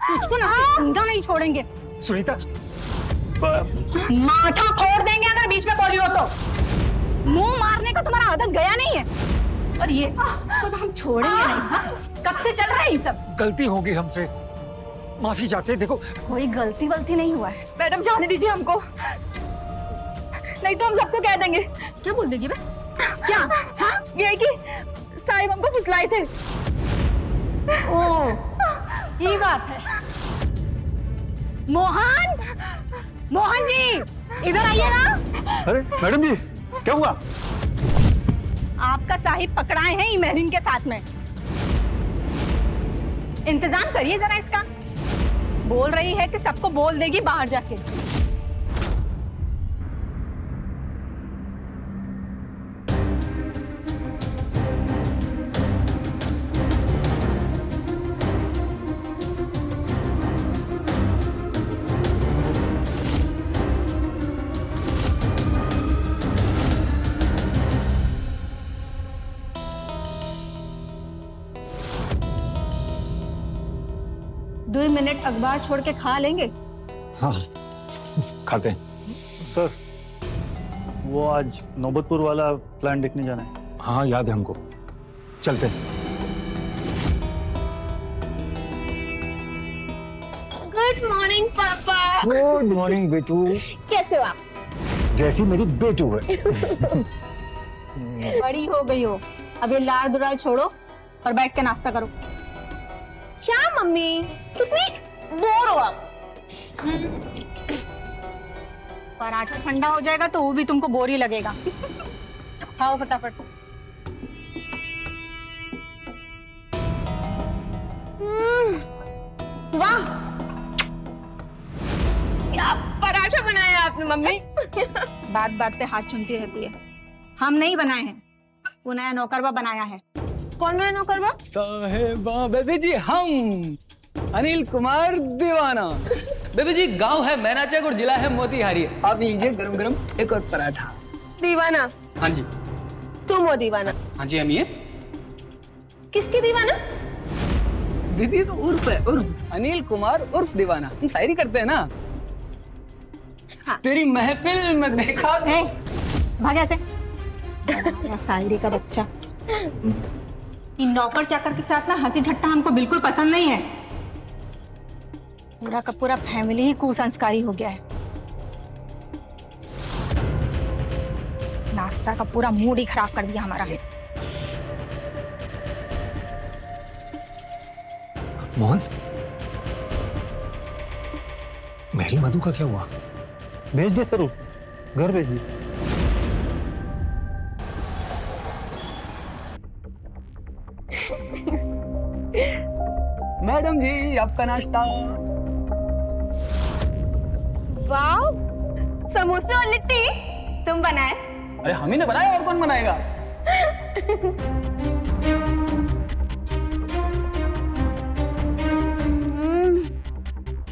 तुझको ना जिंदा नहीं छोड़ेंगे। सुनीता, माथा फोड़ देंगे अगर बीच में बोली हो तो। मुंह मारने का तुम्हारा आदत गया नहीं है। और ये तो हम छोड़ेंगे नहीं। हाँ? कब से चल रहा है ये सब? गलती होगी हमसे, माफी चाहते हैं। देखो कोई गलती वलती नहीं हुआ है। मैडम जाने दीजिए हमको, नहीं तो हम सबको कह देंगे। क्या बोल देगी बे? क्या? हाँ? ये कि साहिब हमको फुसलाए थे। ओ, ये बात है। मोहन, मोहन जी इधर आइए ना। अरे मैडम जी, क्या हुआ? आपका साहिब पकड़ाए हैं इमेरिन के साथ में। इंतजाम करिए जरा इसका। बोल रही है कि सबको बोल देगी बाहर जाके। दो मिनट अखबार छोड़ के खा लेंगे। हाँ खाते हैं। सर वो आज नौबतपुर वाला प्लान देखने जाना है। हाँ याद है हमको, चलते हैं। गुड मॉर्निंग पापा। गुड मॉर्निंग बेटू। कैसे हो आप? जैसी मेरी बेटू है। बड़ी हो गई हो, अब ये लाड़ दुराल छोड़ो और बैठ के नाश्ता करो। क्या मम्मी, कितनी बोर हो आप? पराठा ठंडा हो जाएगा तो वो भी तुमको बोर ही लगेगा। खाओ फटाफट। वाह, क्या पराठा बनाया आपने मम्मी। बात बात पे हाथ चुनती रहती है। हम नहीं बनाए हैं, वो नया नौकरवा बनाया है। कौन नया नौकरवा? साहेबा बेबी जी, हम अनिल कुमार दीवाना। बेबी जी, गांव है मैनाचक और जिला है मोतीहारी। आप लीजिए गरम गरम एक और पराठा। दीवाना? हाँ जी। तुम हो दीवाना? हाँ जी, हम ये। किसकी दीवाना? दीदी तो उर्फ है, उर्फ अनिल कुमार उर्फ दीवाना। हम शायरी करते हैं ना। हाँ। तेरी महफिल में देखा। भाग ऐसे। शायरी का बच्चा। इन नौकर चाकर के साथ ना हंसी ठट्टा हमको बिल्कुल पसंद नहीं है। पूरा का पूरा फैमिली ही कुसंस्कारी हो गया है। नाश्ता का पूरा मूड ही खराब कर दिया हमारा। मोहन, मेरी मधु का क्या हुआ? भेज दे सर, घर भेज दे। मैडम जी, आपका नाश्ता। वाह, समोसे और लिट्टी तुम बनाए? अरे हम ही ने बनाया, और कौन बनाएगा?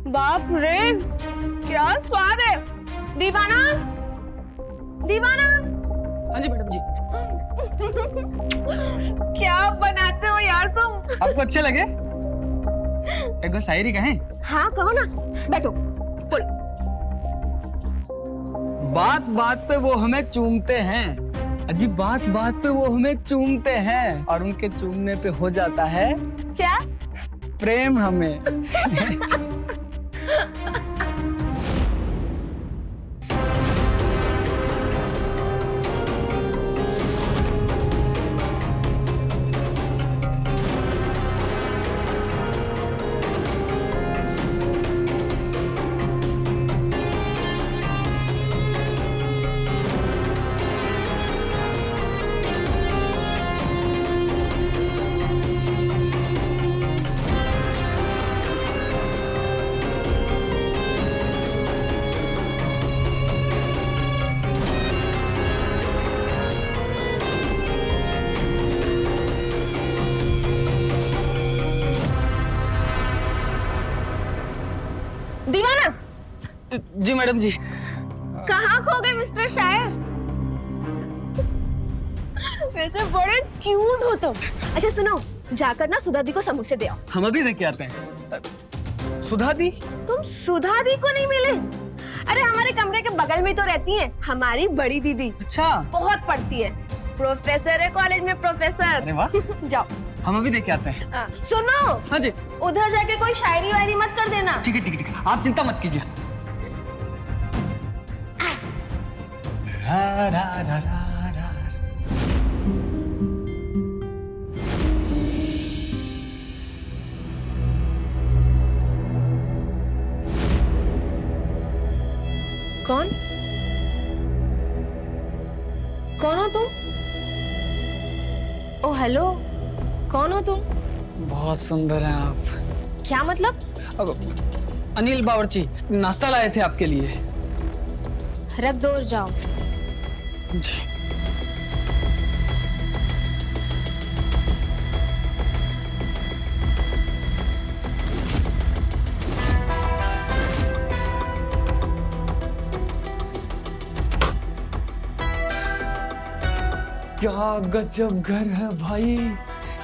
बाप रे, क्या स्वाद है। दीवाना, दीवाना। हाँ जी मैडम जी। क्या बनाते हो यार तुम। आपको अच्छे लगे? एक शायरी कहें? हाँ कहो ना, बैठो बोलो। बात बात पे वो हमें चूमते हैं, अजी बात बात पे वो हमें चूमते हैं, और उनके चूमने पे हो जाता है क्या? प्रेम हमें। दीवाना। जी मैडम जी। कहाँ खो गए मिस्टर शायर? वैसे बड़े क्यूट हो तुम। अच्छा सुनो, जाकर ना सुधा दी को समोसे दे आओ। हम अभी देख के आते हैं। सुधा दी? तुम सुधा दी को नहीं मिले? अरे हमारे कमरे के बगल में तो रहती हैं हमारी बड़ी दीदी। अच्छा। बहुत पढ़ती है, प्रोफेसर है कॉलेज में, प्रोफेसर। अरे वाह। जाओ, हम अभी देख के आते हैं। सुनो। हाँ जी। उधर जाके कोई शायरी वायरी मत कर देना। ठीक है ठीक है ठीक है, आप चिंता मत कीजिए। रा रा रा रा रा। कौन? कौन हो तुम? ओ हेलो, कौन हो तुम? बहुत सुंदर हैं आप। क्या मतलब? अब अनिल बावर्ची नाश्ता लाए थे आपके लिए। रख दो और जाओ। जी। क्या गजब घर है भाई,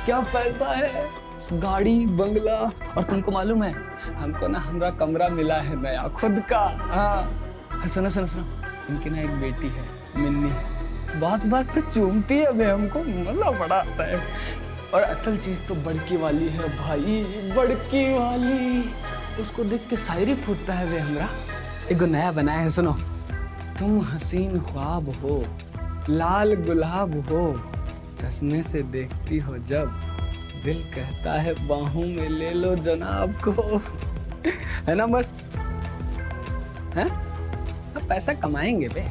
क्या पैसा है, गाड़ी बंगला। और तुमको मालूम है हमको ना हमारा कमरा मिला है नया खुद का। हाँ सुनो सुनो सुनो, इनकी ना एक बेटी है मिन्नी, बात बात पे चूमती है, मैं हमको मजा बड़ा आता है। और असल चीज तो बड़की वाली है भाई, बड़की वाली, उसको देख के शायरी फूटता है वे हमरा। एक नया बनाया है सुनो। तुम हसीन ख्वाब हो, लाल गुलाब हो, चश्मे से देखती हो जब, दिल कहता है बाहों में ले लो जनाब को। है ना मस्त है? अब पैसा कमाएंगे बे।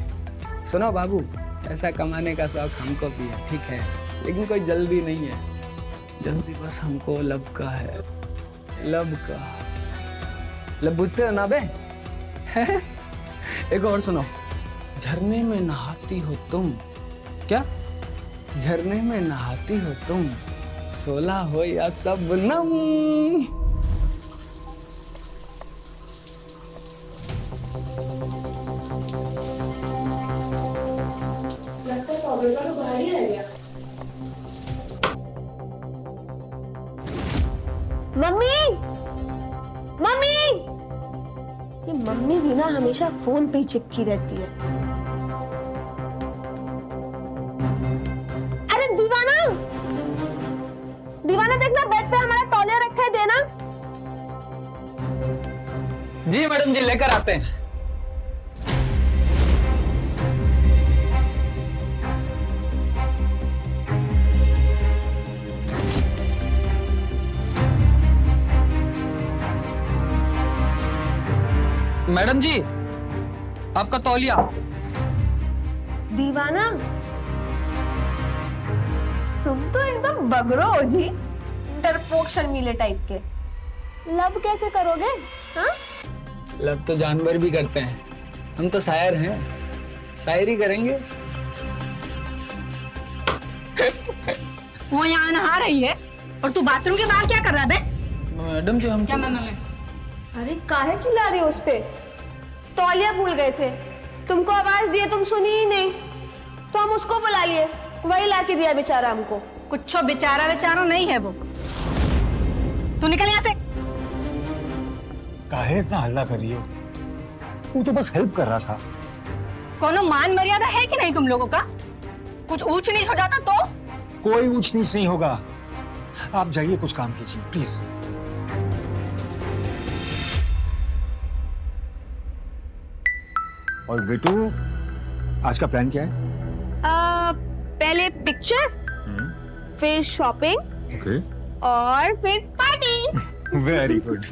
सुनो बाबू, पैसा कमाने का शौक हमको भी है, ठीक है, लेकिन कोई जल्दी नहीं है। जल्दी बस हमको लब का है, लब का। लब बुझते हो ना बे? एक और सुनो। झरने में नहाती हो तुम, क्या झरने में नहाती हो तुम, सोला हो या सबनम। मम्मी, मम्मी, ये मम्मी भी ना हमेशा फोन पे ही चिपकी रहती है। अरे दीवाना, दीवाना देखना, बेड पे हमारा तौलिया रखा है, देना। जी मैडम जी, लेकर आते हैं। मैडम जी, आपका तौलिया। दीवाना, तुम तो एकदम बगरो हो जी, डरपोक शर्मीले टाइप के। लब कैसे करोगे? हाँ? लब तो जानवर भी करते हैं, हम तो शायर हैं, शायरी करेंगे। वो यहाँ नहा रही है और तू बाथरूम के बाहर क्या कर रहा है बे? मैडम जी हम क्या तो... अरे काहे चिल्ला रही हो उस पे? तौलिया भूल गए थे, तुमको आवाज दिए, तुम सुनी ही नहीं, तो हम उसको बुला लिए, वही लाके दिया बेचारा हमको। कुछ बेचारा बेचारा नहीं है वो। तू निकल यहाँ से। काहे इतना हल्ला कर रही हो? वो तो बस हेल्प कर रहा था। कोनो मान मर्यादा है कि नहीं तुम लोगों का? कुछ ऊंच नीच हो जाता तो? कोई ऊंच नीच नहीं होगा, आप जाइए कुछ काम कीजिए प्लीज। और बेटू, आज का प्लान क्या है? पहले पिक्चर, फिर शॉपिंग, ओके, और फिर पार्टी। Very good.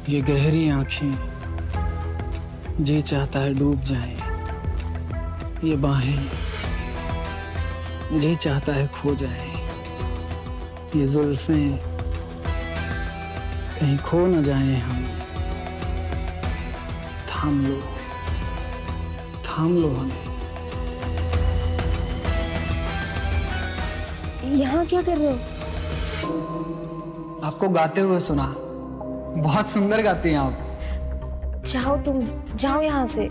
ये गहरी आंखें, जी चाहता है डूब जाए, ये बाहें, जी चाहता है खो जाए, ये जुल्फें, कहीं खो न जाए हम, थाम लो हमें। यहाँ क्या कर रहे हो? आपको गाते हुए सुना, बहुत सुंदर गाती हैं आप। जाओ तुम, जाओ यहाँ से।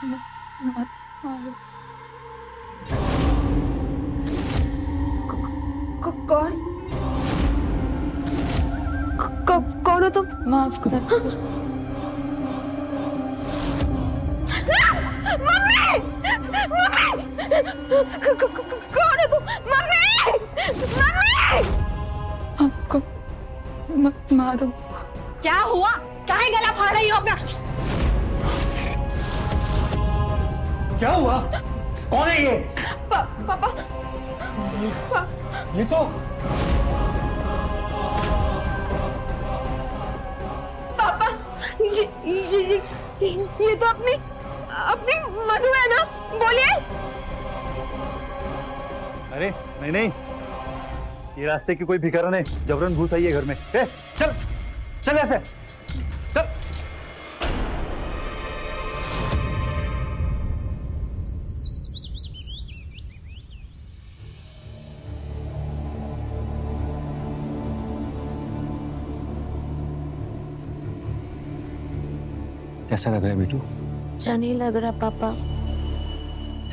मत मारो। कौन कौन हो तुम? माफ कर। मम्मी! कौन है तू? मम्मी! मम्मी! आपको मत मारो। क्या हुआ? काहे गला फाड़ रही हो अपना? क्या हुआ? कौन है ये? पापा। ये तो पापा, ये तो अपनी मधु है ना? बोलिए। अरे नहीं नहीं, ये रास्ते की कोई भिखारन है, जबरन घुस आई है घर में। ए, चल चल ऐसे चल। कैसा लग रहा है बेटू? अच्छा नहीं लग रहा पापा।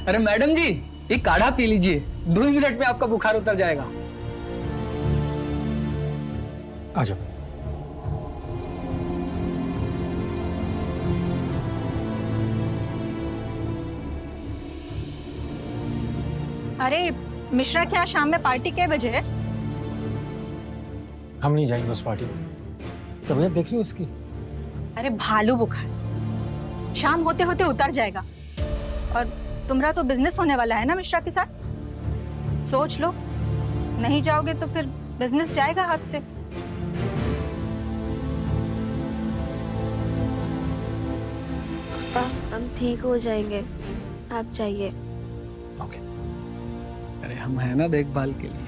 अरे मैडम जी, एक काढ़ा पी लीजिए, 2 मिनट में आपका बुखार उतर जाएगा। आ जाओ। अरे मिश्रा, क्या शाम में पार्टी के बजे है? हम नहीं जाएंगे उस पार्टी में। तबीयत देख रही हो उसकी? अरे भालू बुखार शाम होते होते उतर जाएगा। और तुम्हारा तो बिजनेस होने वाला है ना मिश्रा के साथ, सोच लो। नहीं जाओगे तो फिर बिजनेस जाएगा हाथ से। पापा हम ठीक हो जाएंगे, आप जाइए। ओके। अरे हम है ना देखभाल के लिए।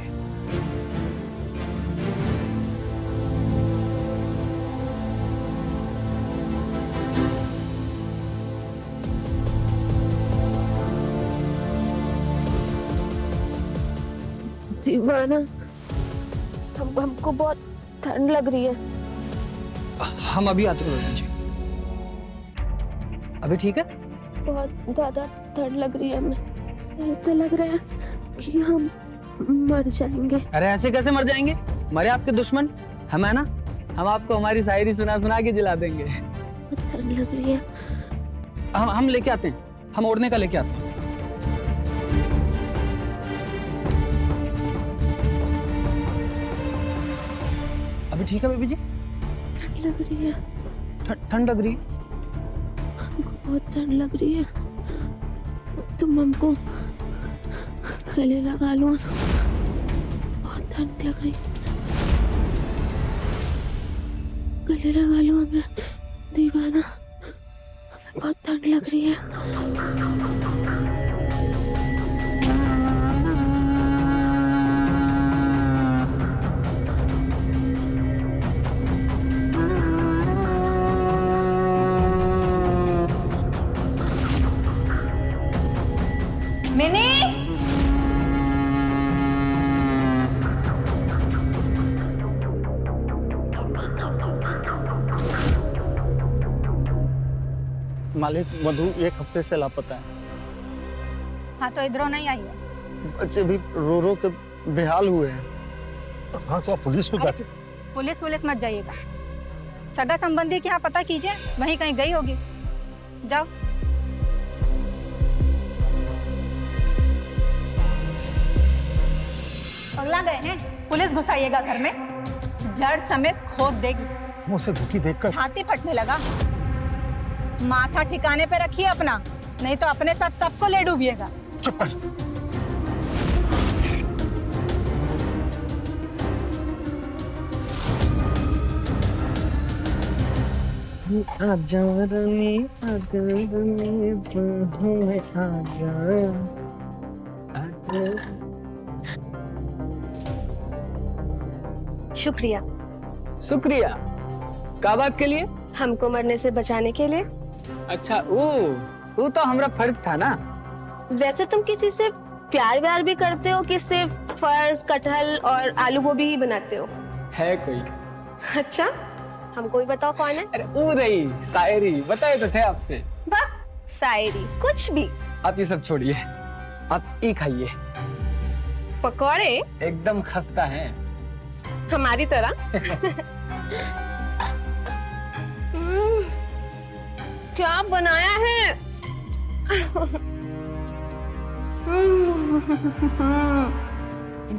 दीवाना, हमको बहुत ठंड लग रही है। हम अभी आते हैं जी। अभी ठीक है? बहुत ज्यादा ठंड लग रही है हमें। ऐसा लग रहा है कि हम मर जाएंगे। अरे ऐसे कैसे मर जाएंगे? मरे आपके दुश्मन हम है ना, हम आपको हमारी शायरी सुना सुना के जिला देंगे। बहुत ठंड लग रही है। हम लेके आते हैं, हम ओढ़ने का लेके आते हैं। अभी ठीक है बेबी जी? ठंड लग रही है। ठंड लग रही है? हमको बहुत ठंड लग रही है। तुम हमको गले लगा लो, बहुत ठंड लग रही है। गले लगा लो हमें दीवाना, बहुत ठंड लग रही है। मिनी, मालिक, मधु 1 हफ्ते से लापता है। हाँ तो इधरों नहीं आई है। बच्चे भी रो रो के बेहाल हुए हैं। हाँ तो आप पुलिस को जाके। पुलिस मत जाइएगा, सगा संबंधी के यहाँ पता कीजिए, वहीं कहीं गई होगी। जाओ। पगला गए हैं? पुलिस घुसाइएगा घर में, जड़ समेत खोद देगी। मुझसे दुखी देखकर छाती फटने लगा। माथा ठिकाने पे रखिए अपना, नहीं तो अपने साथ सबको ले डूबिएगा। चुप कर। आजा रानी, आजा रानी, बाहों में आजा, आजा। शुक्रिया। शुक्रिया? क्या बात के लिए? हमको मरने से बचाने के लिए। अच्छा, वो तो हमारा फर्ज था ना। वैसे तुम किसी से प्यार व्यार भी करते हो कि सिर्फ फर्ज, कटहल और आलू गोभी ही बनाते हो? है कोई? अच्छा, हमको भी बताओ कौन है? अरे वो रही शायरी, बताए तो थे आपसे। शायरी, कुछ भी। आप ये सब छोड़िए, आप ये खाइए। पकौड़े एकदम खस्ता है हमारी तरह। क्या बनाया है?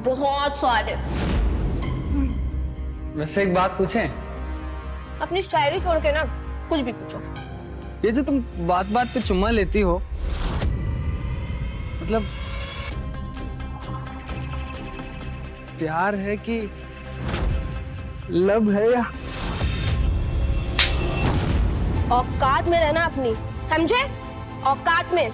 बहुत स्वाद है। वैसे एक बात पूछें? अपनी शायरी छोड़ के ना कुछ भी पूछो। ये जो तुम बात बात पे चुम्मा लेती हो, मतलब प्यार है कि लव है या? औकात में रहना अपनी, समझे? औकात में।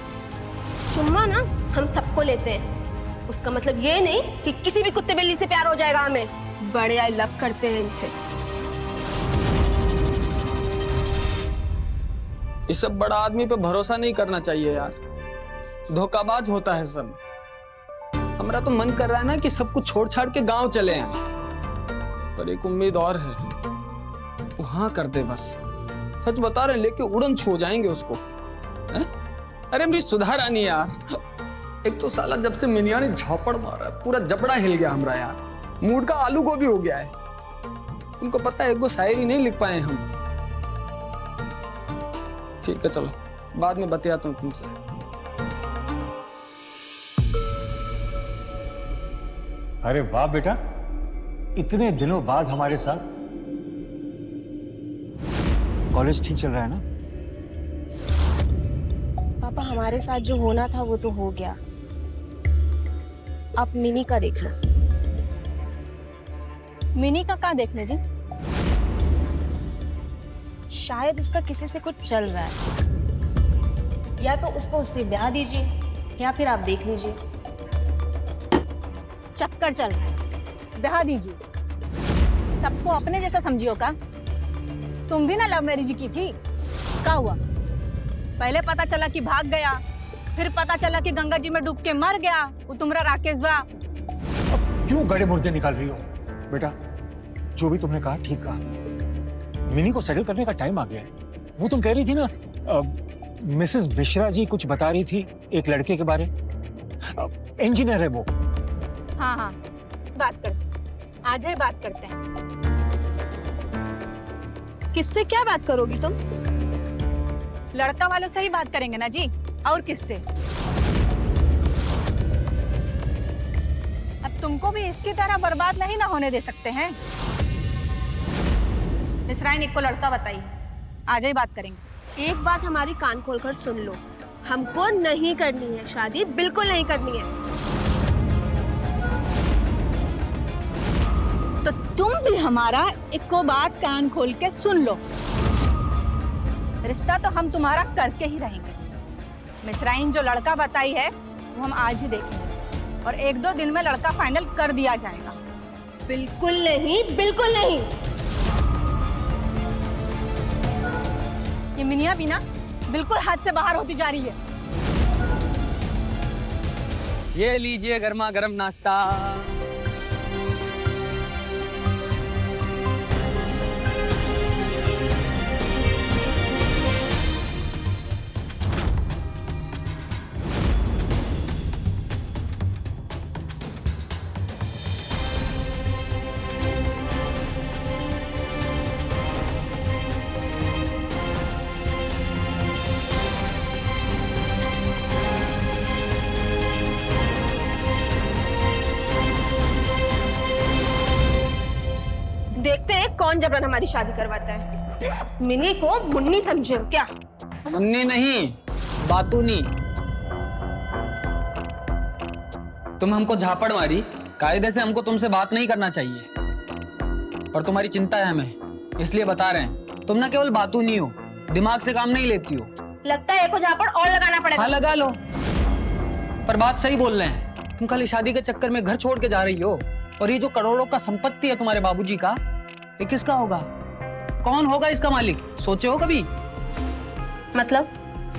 चुम्मा ना हम सबको लेते हैं, उसका मतलब ये नहीं कि किसी भी कुत्ते बिल्ली से प्यार हो जाएगा हमें। बड़े आई लव करते हैं इनसे। इस सब बड़ा आदमी पे भरोसा नहीं करना चाहिए यार, धोखाबाज होता है सब। हमारा तो मन कर रहा है ना कि सब कुछ छोड़ छाड़ के गांव चले आए, पर एक उम्मीद और है, वहां कर दे बस। सच बता रहे, लेके उड़न छू जाएंगे उसको। है? अरे मेरी सुधा रानी यार, एक तो साला जब से मिनिया ने झापड़ मारा पूरा जबड़ा हिल गया हमारा यार, मूड का आलू गोभी हो गया है। उनको पता है एक वो शायरी नहीं लिख पाए हम। ठीक है चलो, बाद में बतियाता हूँ तुमसे। अरे वाह बेटा, इतने दिनों बाद हमारे साथ। कॉलेज ठीक चल रहा है ना? पापा हमारे साथ जो होना था वो तो हो गया, अब मिनी का देख लो। मिनी का क्या देख ले जी? शायद उसका किसी से कुछ चल रहा है, या तो उसको उससे ब्याह दीजिए या फिर आप देख लीजिए। चक्कर चल रहा है, ब्याह दीजिए। सबको अपने जैसा समझियो का? तुम भी ना लव मैरिज की थी, क्या हुआ? पहले पता चला कि भाग गया, फिर पता चला कि गंगा जी में डूब के मर गया वो तुम्हारा राकेश बा। क्यों गड़े मुर्दे निकाल रही हो बेटा? जो भी तुमने कहा ठीक कहा, मिनी को सेटल करने का टाइम आ गया है। वो तुम कह रही थी ना, मिसेस मिश्रा जी कुछ बता रही थी एक लड़के के बारे, इंजीनियर है वो। हाँ हाँ, बात करते, आज ही बात करते हैं। किससे क्या बात करोगी तुम? लड़का वालों से ही बात करेंगे ना जी, और किससे? अब तुमको भी इसकी तरह बर्बाद नहीं ना होने दे सकते हैं। मिश्राइन एक को लड़का बताइए, आज ही बात करेंगे। एक बात हमारी कान खोलकर सुन लो, हमको नहीं करनी है शादी, बिल्कुल नहीं करनी है। तो तुम भी हमारा एक को बात कान खोल के सुन लो। रिश्ता तो हम तुम्हारा करके ही रहेंगे। मिश्राइन जो लड़का बताई है वो हम आज ही देखेंगे, और 1-2 दिन में लड़का फाइनल कर दिया जाएगा। बिल्कुल नहीं, बिल्कुल नहीं। ये मिनिया भी ना बिल्कुल हाथ से बाहर होती जा रही है। ये लीजिए गर्मा गर्म नाश्ता। देखते हैं कौन जबरन हमारी शादी करवाता है। मिनी को मुन्नी समझे हो क्या? मुन्नी नहीं, बातूनी। तुम हमको झापड़ मारी, कायदे से हमको तुमसे बात नहीं करना चाहिए, पर तुम्हारी चिंता है हमें, इसलिए बता रहे हैं। तुम ना केवल बातूनी हो, दिमाग से काम नहीं लेती हो। लगता है एक को झापड़ और लगाना पड़ेगा। हाँ लगा लो, पर बात सही बोल रहे हैं। तुम खाली शादी के चक्कर में घर छोड़ के जा रही हो, और ये जो करोड़ों का संपत्ति है तुम्हारे बाबूजी का, ये किसका होगा? कौन होगा इसका मालिक? सोचे हो कभी? मतलब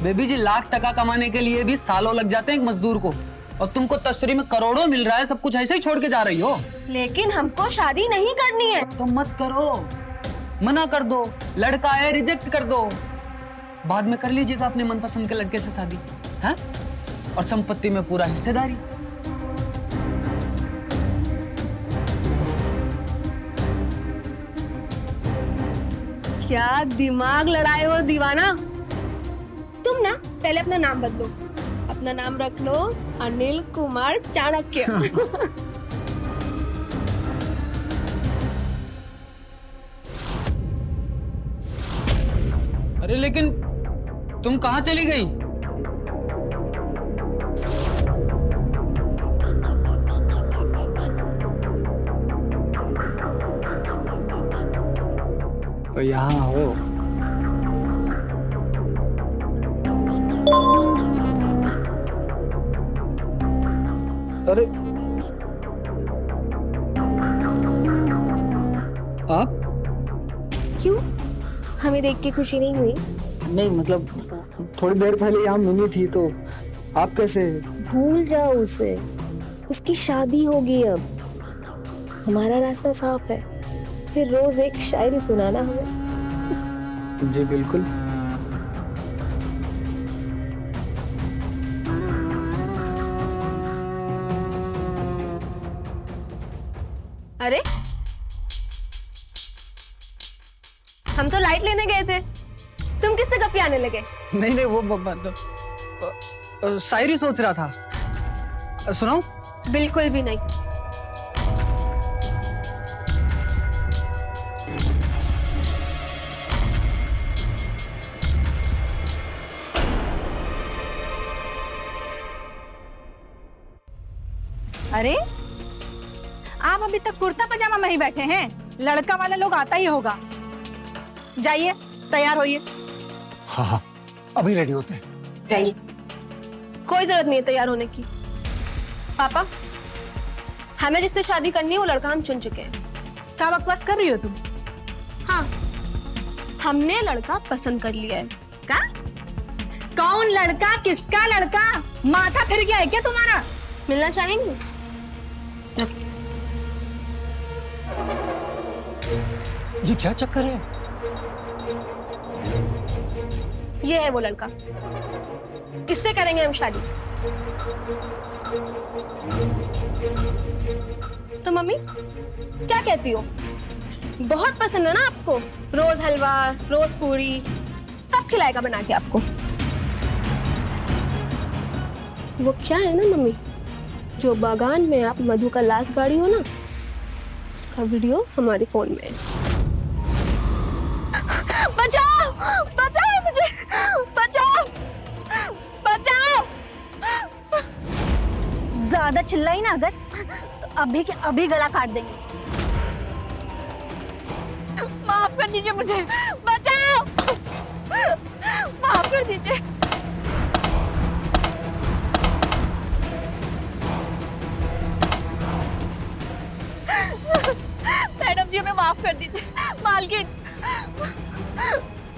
बेबी जी, लाख टका कमाने के लिए भी सालों लग जाते हैं एक मजदूर को, और तुमको तस्वीर में करोड़ों मिल रहा है, सब कुछ ऐसे ही छोड़ के जा रही हो। लेकिन हमको शादी नहीं करनी है। तो मत करो, मना कर दो। लड़का है, रिजेक्ट कर दो। बाद में कर लीजिएगा अपने मनपसंद के लड़के से शादी, हैं? और संपत्ति में पूरा हिस्सेदारी। क्या दिमाग लड़ाए हो दीवाना। तुम ना पहले अपना नाम बदलो, अपना नाम रख लो अनिल कुमार चाणक्य। अरे लेकिन तुम कहाँ चली गई? तो यहाँ हो। अरे आप क्यों, हमें देख के खुशी नहीं हुई? नहीं, मतलब थोड़ी देर पहले यहाँ मिली थी, तो आप कैसे? भूल जाओ उसे, उसकी शादी होगी अब, हमारा रास्ता साफ है। फिर रोज एक शायरी सुनाना हमें। जी बिल्कुल। अरे हम तो लाइट लेने गए थे, तुम किससे गप्पी आने लगे? नहीं वो शायरी सोच रहा था, सुनाऊं? बिल्कुल भी नहीं। अरे आप अभी तक कुर्ता पजामा में ही बैठे हैं? लड़का वाला लोग आता ही होगा। जाइए तैयार होइए। हाँ, अभी रेडी होते हैं। जाइए। कोई जरूरत नहीं है तैयार होने की। पापा, हमें जिससे शादी करनी है वो लड़का हम चुन चुके हैं। क्या बकवास कर रही हो तुम? हाँ, हमने लड़का पसंद कर लिया है। क्या? कौन लड़का? किसका लड़का? माथा फिर गया है क्या तुम्हारा? मिलना चाहेंगे? ये क्या चक्कर है? ये है वो लड़का, इससे करेंगे हम शादी। तो मम्मी क्या कहती हो? बहुत पसंद है ना आपको? रोज हलवा, रोज पूरी सब खिलाएगा बना के आपको। वो क्या है ना मम्मी, जो बागान में आप मधु का लाश गाड़ी हो ना, उसका वीडियो हमारे फोन में है। बचाओ! बचाओ मुझे! बचाओ! बचाओ! ज्यादा चिल्लाई ना अगर तो अभी के अभी गला काट देंगे। माफ कर दीजिए मुझे, बचाओ! माफ कर दीजिए। मैडम जी हमें माफ कर दीजिए। मालकिन,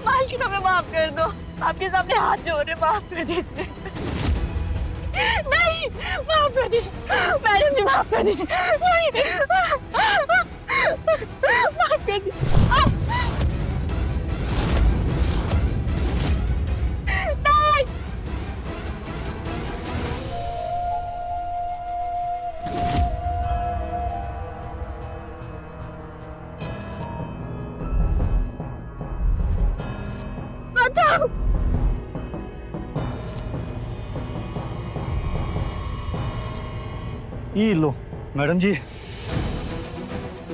मालकिन हमें माफ कर दो। आपके सामने हाथ जोड़ रहे, माफ कर दीजिए। नहीं, माफ कर दीजिए मैडम जी, माफ कर दीजिए। नहीं, माफ कर दीजिए। नहीं। बचाओ! ये लो मैडम जी,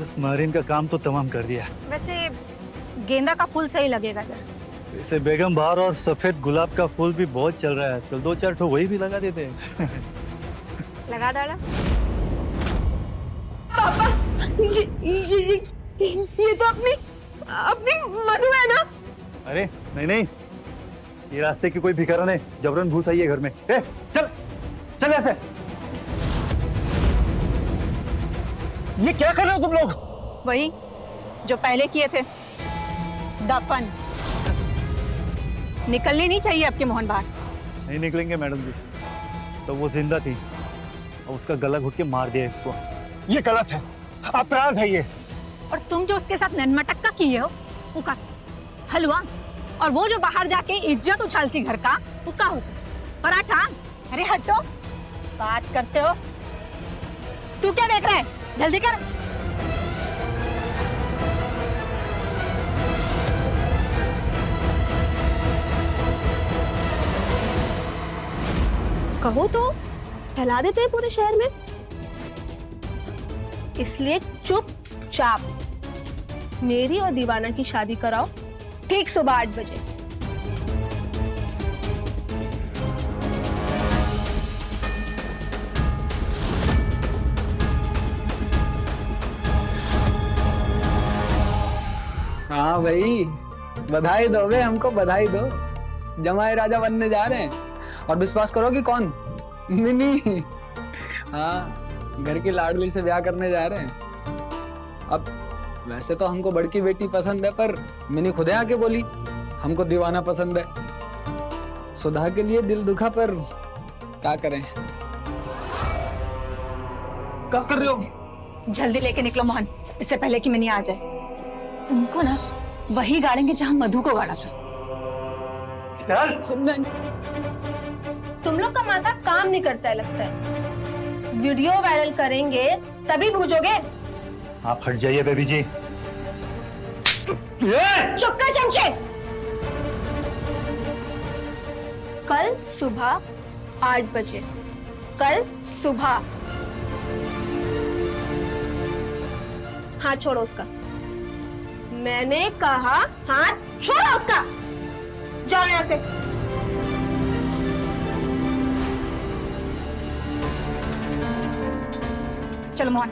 इस मारिन का काम तो तमाम कर दिया। वैसे गेंदा का फूल सही लगेगा जरा। इसे बेगम बहार और सफेद गुलाब का फूल भी बहुत चल रहा है आजकल, 2-4 ठो वही भी लगा देते हैं। लगा डाला। पापा, ये तो अपनी मधु है ना? अरे नहीं नहीं, ये रास्ते की कोई भिखारन है, जबरन घुस आई है घर में। चल चल ऐसे। ये क्या कर रहे हो तुम लोग? वही जो पहले किए थे, दफन। निकलनी नहीं चाहिए आपके मोहन बाहर। नहीं निकलेंगे मैडम जी, तो वो जिंदा थी और उसका गला घुट के मार दिया इसको। ये गलत है, अपराध है ये। और तुम जो उसके साथ ननमटक्का किए हो, वो का हलवा और वो जो बाहर जाके इज्जत उछालती घर का, वो क्या होता? पराठा? अरे हटो, बात करते हो। तू क्या देख रहा है? जल्दी कर। कहो तो फैला देते हैं पूरे शहर में, इसलिए चुपचाप मेरी और दीवाना की शादी कराओ ठीक सुबह 8 बजे। हाँ भाई, बधाई दो बे, हमको बधाई दो। जमाई राजा बनने जा रहे हैं। और विश्वास करो कि कौन? मिनी। हाँ, घर की लाडली से ब्याह करने जा रहे हैं। अब वैसे तो हमको बड़की बेटी पसंद है, पर मिनी खुद ही आके बोली हमको दीवाना पसंद है। सुधा के लिए दिल दुखा, पर क्या करें। क्या कर रहे हो? जल्दी लेके निकलो मोहन, इससे पहले कि मिनी आ जाए। तुमको ना वही गाड़ेंगे जहां मधु को गाड़ा था। तुम लोग का माथा काम नहीं करता है लगता है। वीडियो वायरल करेंगे तभी भूजोगे। आप हट जाइए बेबी जी। चुप कर चमचे। कल सुबह 8 बजे, कल सुबह। हाथ छोड़ो उसका। मैंने कहा हाथ छोड़ो उसका। जाओ यहाँ से। चलो मोहन।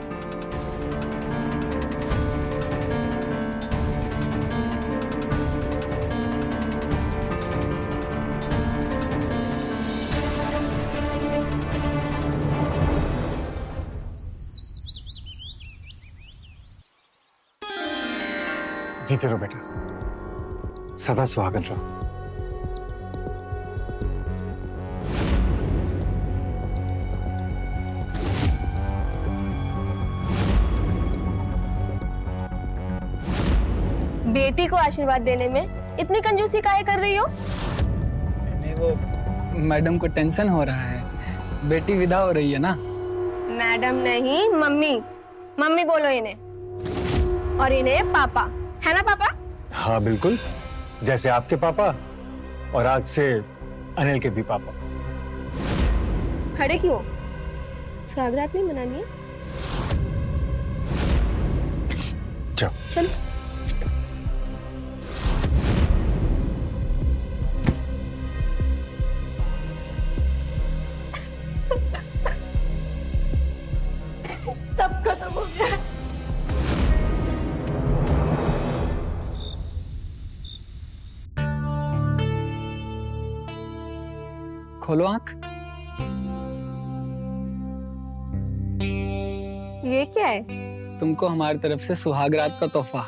जीते रहो बेटा, सदा सुहागन रहो। बेटी को आशीर्वाद देने में इतनी कंजूसी काहे कर रही हो? नहीं, वो मैडम को टेंशन हो रहा है, बेटी विदा हो रही है ना। मैडम नहीं, मम्मी। मम्मी बोलो इन्हें, और इन्हें पापा, है ना पापा? हाँ बिल्कुल, जैसे आपके पापा और आज से अनिल के भी पापा। खड़े क्यों? स्वागत नहीं मनानी है? जाओ। चलो। सब खत्म हो गया। खोलो आंख। ये क्या है? तुमको हमारी तरफ से सुहागरात का तोहफा।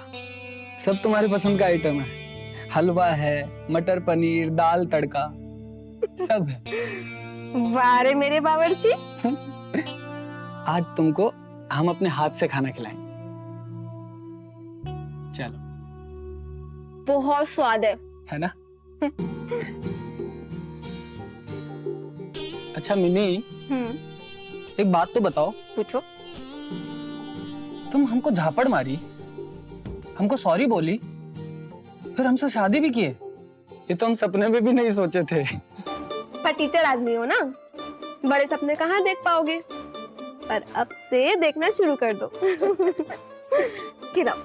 सब तुम्हारे पसंद का आइटम है। हलवा है, मटर पनीर, दाल तड़का, सब है। वाह रे मेरे बावर्ची। आज तुमको हम अपने हाथ से खाना खिलाएंगे। चलो। बहुत स्वाद है ना? अच्छा मिनी, एक बात तो बताओ। पूछो। तुम हमको झापड़ मारी, हमको सॉरी बोली, फिर हमसे शादी भी किए। ये तो हम सपने में भी नहीं सोचे थे। पर टीचर आदमी हो ना, बड़े सपने कहाँ देख पाओगे। पर अब से देखना शुरू कर दो। खिलाओ।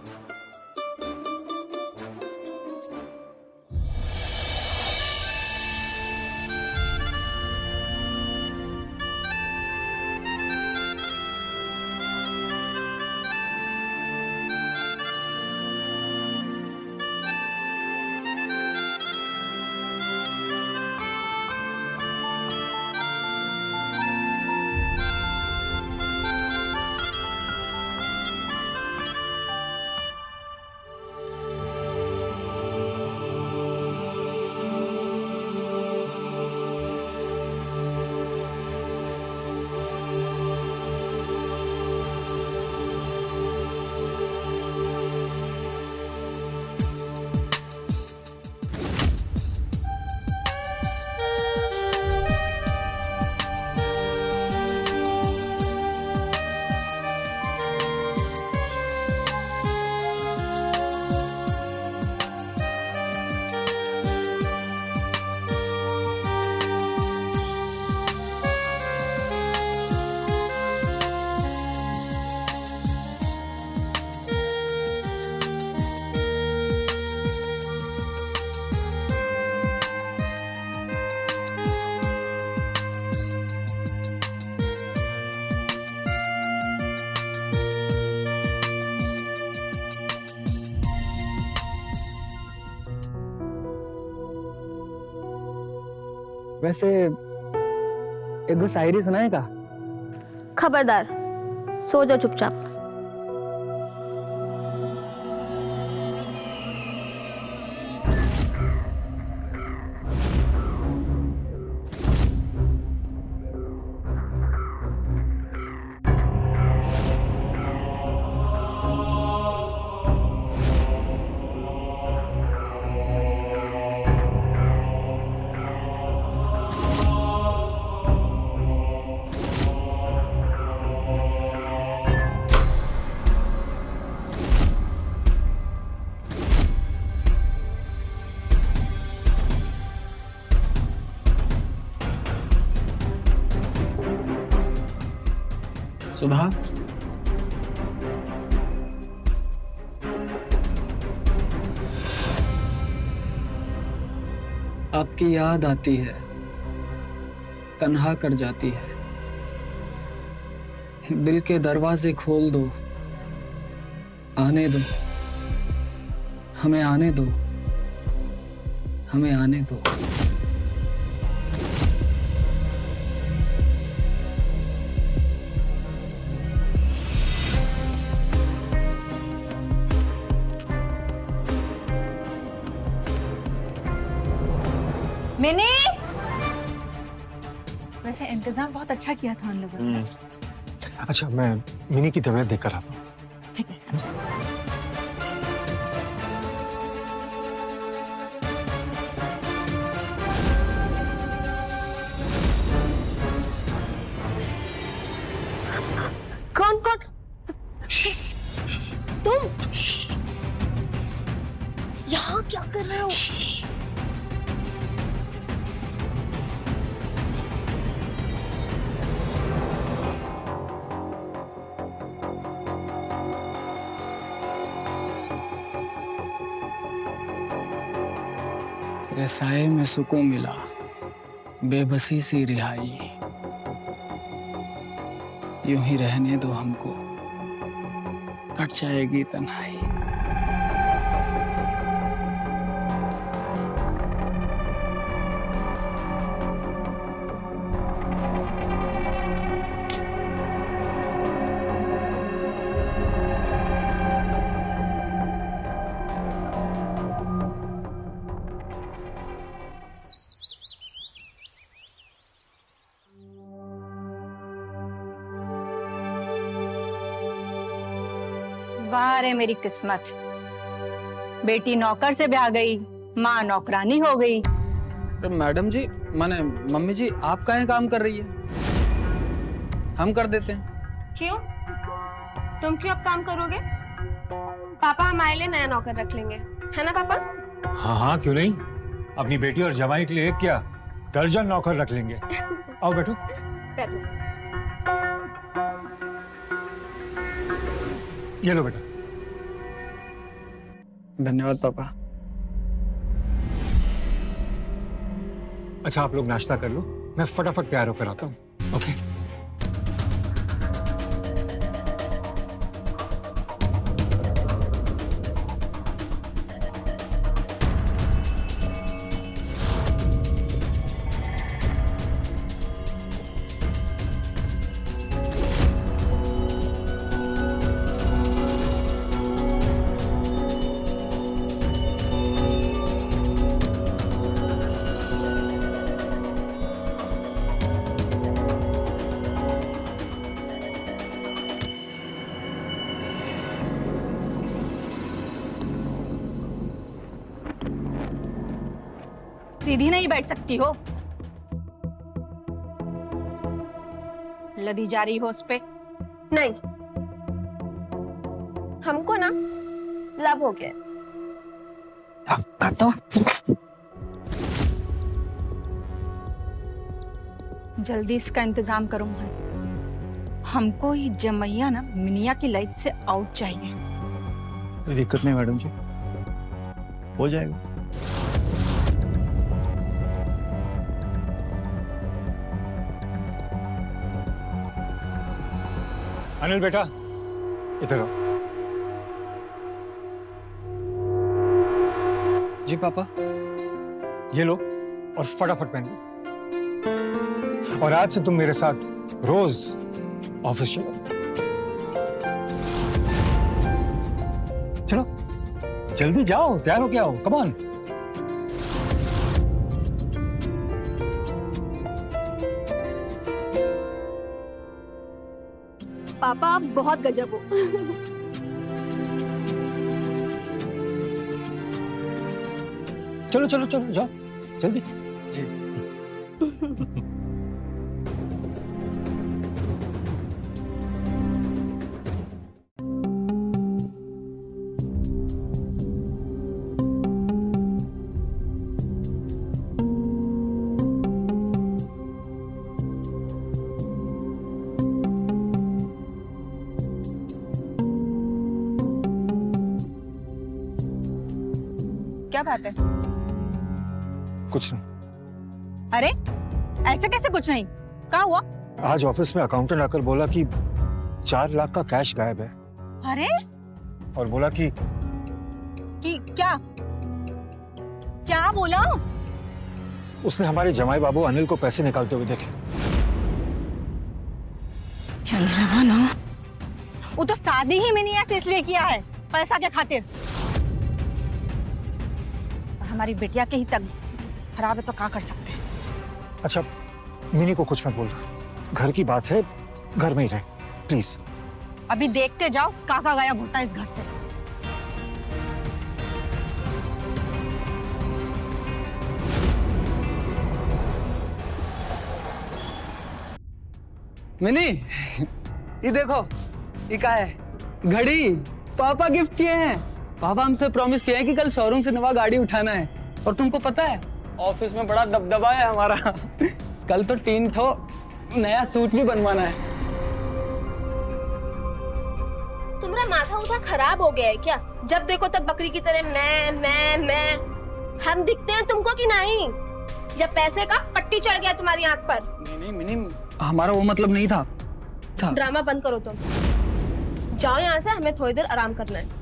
वैसे एक गो शायरी सुनाएगा? खबरदार, सो जाओ चुपचाप। सुबह आपकी याद आती है, तन्हा कर जाती है। दिल के दरवाजे खोल दो, आने दो, हमें आने दो, हमें आने दो। मिनी, वैसे इंतजाम बहुत अच्छा किया था उन लोगों ने। अच्छा, मैं मिनी की तबीयत देख कर आता हूँ। ठीक है। कौन कौन? तुम यहाँ क्या कर रहे हो? तेरे साए में सुकून मिला, बेबसी सी रिहाई। यूं ही रहने दो हमको, कट जाएगी तन्हाई। वाह रे मेरी किस्मत, बेटी नौकर से ब्याह गई, माँ नौकरानी हो गई। मैडम जी, माने मम्मी जी, आप काहे काम कर रही है? हम कर देते हैं। क्यों? तुम क्यों अब काम करोगे? पापा हमारे लिए नया नौकर रख लेंगे, है ना पापा? हाँ हाँ, क्यों नहीं। अपनी बेटी और जमाई के लिए एक क्या, दर्जन नौकर रख लेंगे। आओ बैठो। बैठो। ये लो बेटा। धन्यवाद पापा। अच्छा, आप लोग नाश्ता कर लो, मैं फटाफट तैयार होकर आता हूँ। ओके। सीधी नहीं बैठ सकती हो, लदी जा रही हो उस पे। नहीं, हमको ना लव हो गया। आपका तो जल्दी इसका इंतजाम करो मोहन, हमको ही जमैया ना मिनिया की लाइफ से आउट चाहिए। कोई दिक्कत नहीं मैडम जी, हो जाएगा। अनिल बेटा, इधर आओ। जी पापा। ये लो और फटाफट पहन लो। और आज से तुम मेरे साथ रोज ऑफिस चलो। चलो जल्दी जाओ, तैयार हो के आओ, कम ऑन। पापा आप बहुत गजब हो। चलो चलो चलो जाओ जल्दी। जी। क्या बात है? कुछ नहीं। अरे ऐसे कैसे कुछ नहीं? क्या हुआ? आज ऑफिस में अकाउंटेंट आकर बोला कि 4 लाख का कैश गायब है। अरे और बोला कि क्या क्या बोला? उसने हमारे जमाई बाबू अनिल को पैसे निकालते हुए देखे। चंद्रवा ना, वो तो शादी ही मिनी ऐसे इसलिए किया है, पैसा के खातिर। हमारी बेटिया के ही तक खराब है तो क्या कर सकते हैं? अच्छा मिनी को कुछ मत बोल, घर की बात है, घर में ही रहे प्लीज। अभी देखते जाओ काका गायब होता है इस घर से। मिनी ये देखो, ये क्या है? घड़ी पापा गिफ्ट किए हैं। पापा हमसे प्रॉमिस किया है कि कल शोरूम से नवा गाड़ी उठाना है। और तुमको पता है ऑफिस में बड़ा दबदबा है हमारा। कल तो 3 ठो नया सूट भी बनवाना है। तुम्हारा माथा उठा खराब हो गया है क्या? जब देखो तब बकरी की तरह मैं। हम दिखते हैं तुमको कि नहीं? या पैसे का पट्टी चढ़ गया तुम्हारी आंख पर? नहीं मिनी, हमारा वो मतलब नहीं था। ड्रामा बंद करो तुम। जाओ यहाँ से, हमें थोड़ी देर आराम करना है।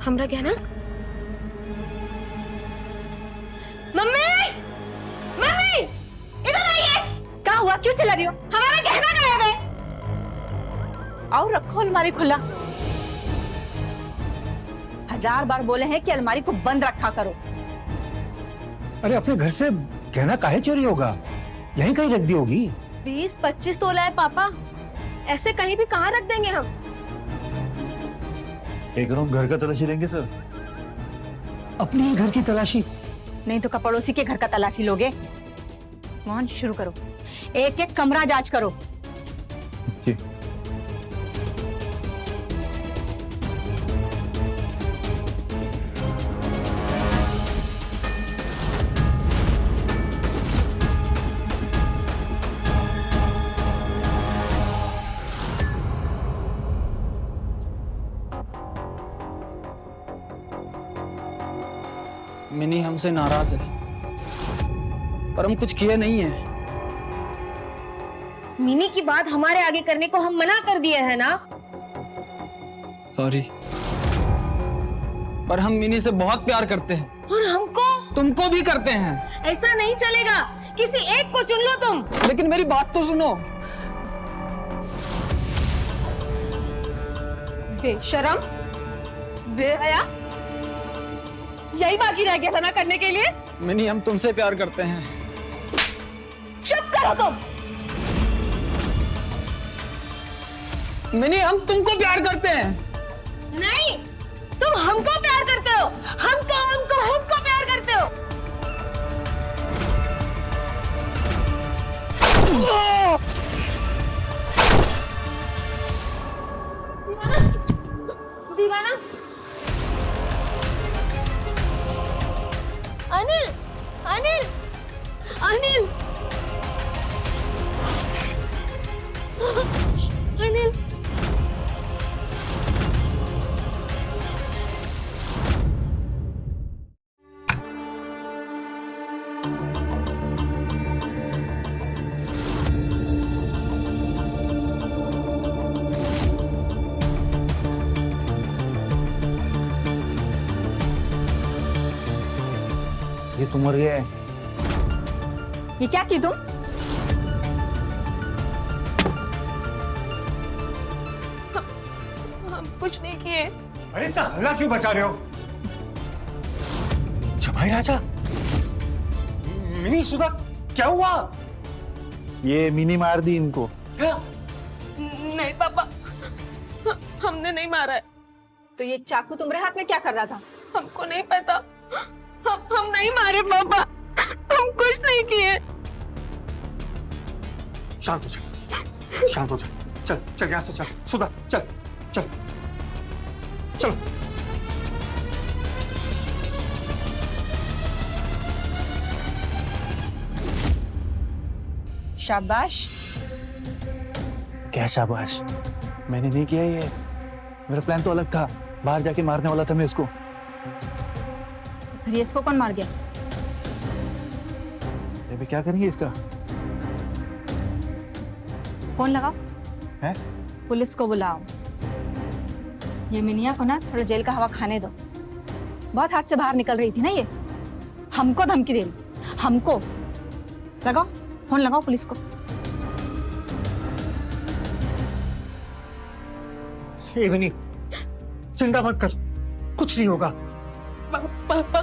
हमरा गहना? मम्मी! मम्मी! इधर आइए! क्या हुआ? क्यों चिल्ला रही हो? हमारा गहना गायब है। आओ रखो अलमारी खुला। 1000 बार बोले हैं कि अलमारी को बंद रखा करो। अरे अपने घर से गहना काहे चोरी होगा? यहीं कहीं रख दी होगी। 20-25 तोला है पापा, ऐसे कहीं भी कहाँ रख देंगे हम? एक राउंड घर का तलाशी लेंगे सर। अपने ही घर की तलाशी? नहीं तो पड़ोसी के घर का तलाशी लोगे। मोहन शुरू करो, एक एक कमरा जांच करो। जी। मिनी हमसे नाराज है, पर हम कुछ किए नहीं है। मिनी की बात हमारे आगे करने को हम मना कर दिए है ना? सॉरी, पर हम मिनी से बहुत प्यार करते हैं। और हमको? तुमको भी करते हैं। ऐसा नहीं चलेगा, किसी एक को चुन लो तुम। लेकिन मेरी बात तो सुनो। बेशरम, बेहया, यही बाकी रह गया था ना करने के लिए? मिनी हम तुमसे प्यार करते हैं। चुप करो तुम। मिनी हम तुमको प्यार करते हैं। नहीं, तुम हमको प्यार करते हो। हमको प्यार करते हो। दीवाना, अनिल, अनिल, अनिल, अनिल, ये तुम मर गया है। ये क्या की तुम? हम कुछ नहीं किए। अरे इतना हल्ला क्यों बचा रहे हो? जमाई राजा, मिनी सुधा, क्या हुआ? ये मिनी मार दी इनको। क्या? नहीं पापा, हमने नहीं मारा है। तो ये चाकू तुम्हारे हाथ में क्या कर रहा था? हमको नहीं पता। हम नहीं मारे पापा, हम कुछ नहीं किए। शांत हो जा, शांत हो जा। चल चल यहाँ से चल, सुधा चल चल चल। शाबाश। क्या शाबाश? मैंने नहीं किया ये, मेरा प्लान तो अलग था। बाहर जाके मारने वाला था मैं इसको। फिर इसको कौन मार गया? अबे क्या करेंगे इसका? फोन लगाओ। हैं? पुलिस को बुलाओ। ये मिनिया को ना थोड़ा जेल का हवा खाने दो। बहुत हाथ से बाहर निकल रही थी ना ये, हमको धमकी दे रही। हमको लगाओ फोन, लगाओ पुलिस को। ए मिनी, चिंता मत कर, कुछ नहीं होगा। पापा,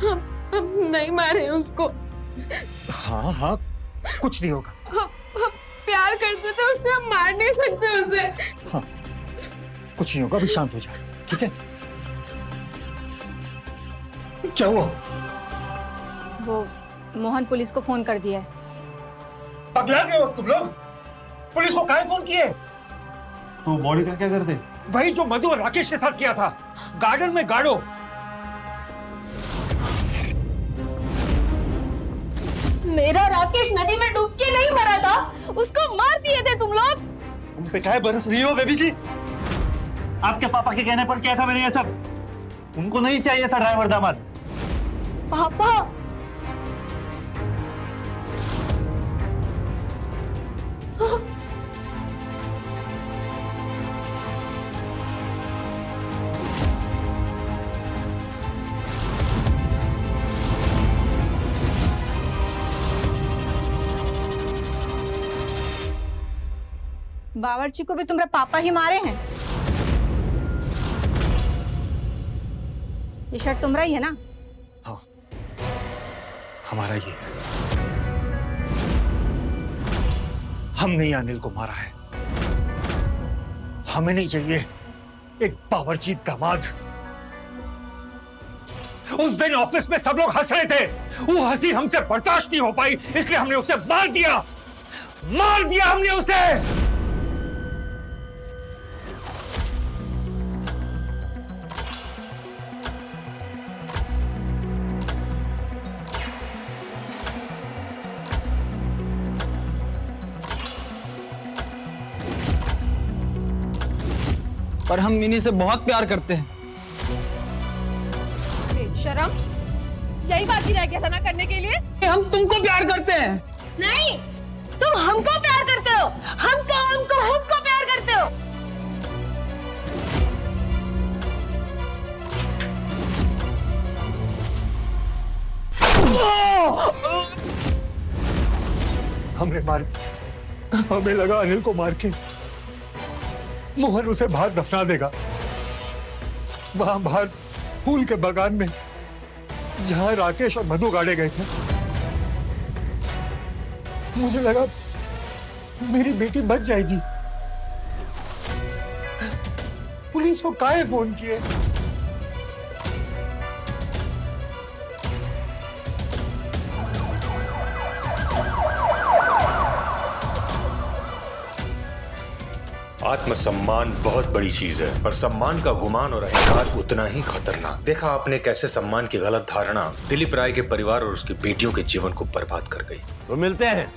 हम नहीं मारे उसको। हाँ हाँ, कुछ नहीं होगा। हम प्यार करते थे उससे, हम मार नहीं सकते उसे। हाँ, कुछ नहीं होगा, अभी शांत हो जा, ठीक है? क्या हुआ? वो मोहन पुलिस को फोन कर दिया है। पगला गए हो तुम लोग? पुलिस को काहे फोन किए? तो बॉडी का क्या करते? वही जो मधु और राकेश के साथ किया था, गार्डन में गाड़ो। मेरा राकेश नदी में डूब के नहीं मरा था, उसको मार दिए थे तुम लोग। तुम पे काहे बरस रही हो बेबी जी? आपके पापा के कहने पर किया था मैंने ये सब। उनको नहीं चाहिए था ड्राइवर दामाद। पापा, बावर्ची को भी तुम्हारे पापा ही मारे हैं। ये शर्ट तुम्हारा ही है ना? हाँ, हमारा ही है। हमने ही अनिल को मारा है। हमें नहीं चाहिए एक बावर्ची दामाद। उस दिन ऑफिस में सब लोग हंस रहे थे, वो हंसी हमसे बर्दाश्त नहीं हो पाई, इसलिए हमने उसे मार दिया। मार दिया हमने उसे। और हम मिनी से बहुत प्यार करते हैं। शर्म, यही बाकी रह गया था ना करने के लिए। हम तुमको प्यार करते हैं। नहीं, तुम हमको प्यार करते हो। हमको प्यार करते हो। हमने मार, हमें लगा अनिल को मार के मोहन उसे बाहर दफना देगा। वहां बाहर फूल के बागान में जहां राकेश और मधु गाड़े गए थे, मुझे लगा मेरी बेटी बच जाएगी। पुलिस को काहे फोन किए? आत्मसम्मान बहुत बड़ी चीज है, पर सम्मान का गुमान और अहंकार उतना ही खतरनाक। देखा आपने कैसे सम्मान की गलत धारणा दिलीप राय के परिवार और उसकी बेटियों के जीवन को बर्बाद कर गई। तो मिलते हैं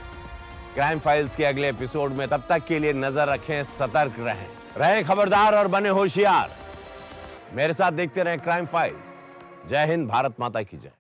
क्राइम फाइल्स के अगले एपिसोड में। तब तक के लिए नजर रखें, सतर्क रहें खबरदार और बने होशियार। मेरे साथ देखते रहें क्राइम फाइल्स। जय हिंद, भारत माता की जय।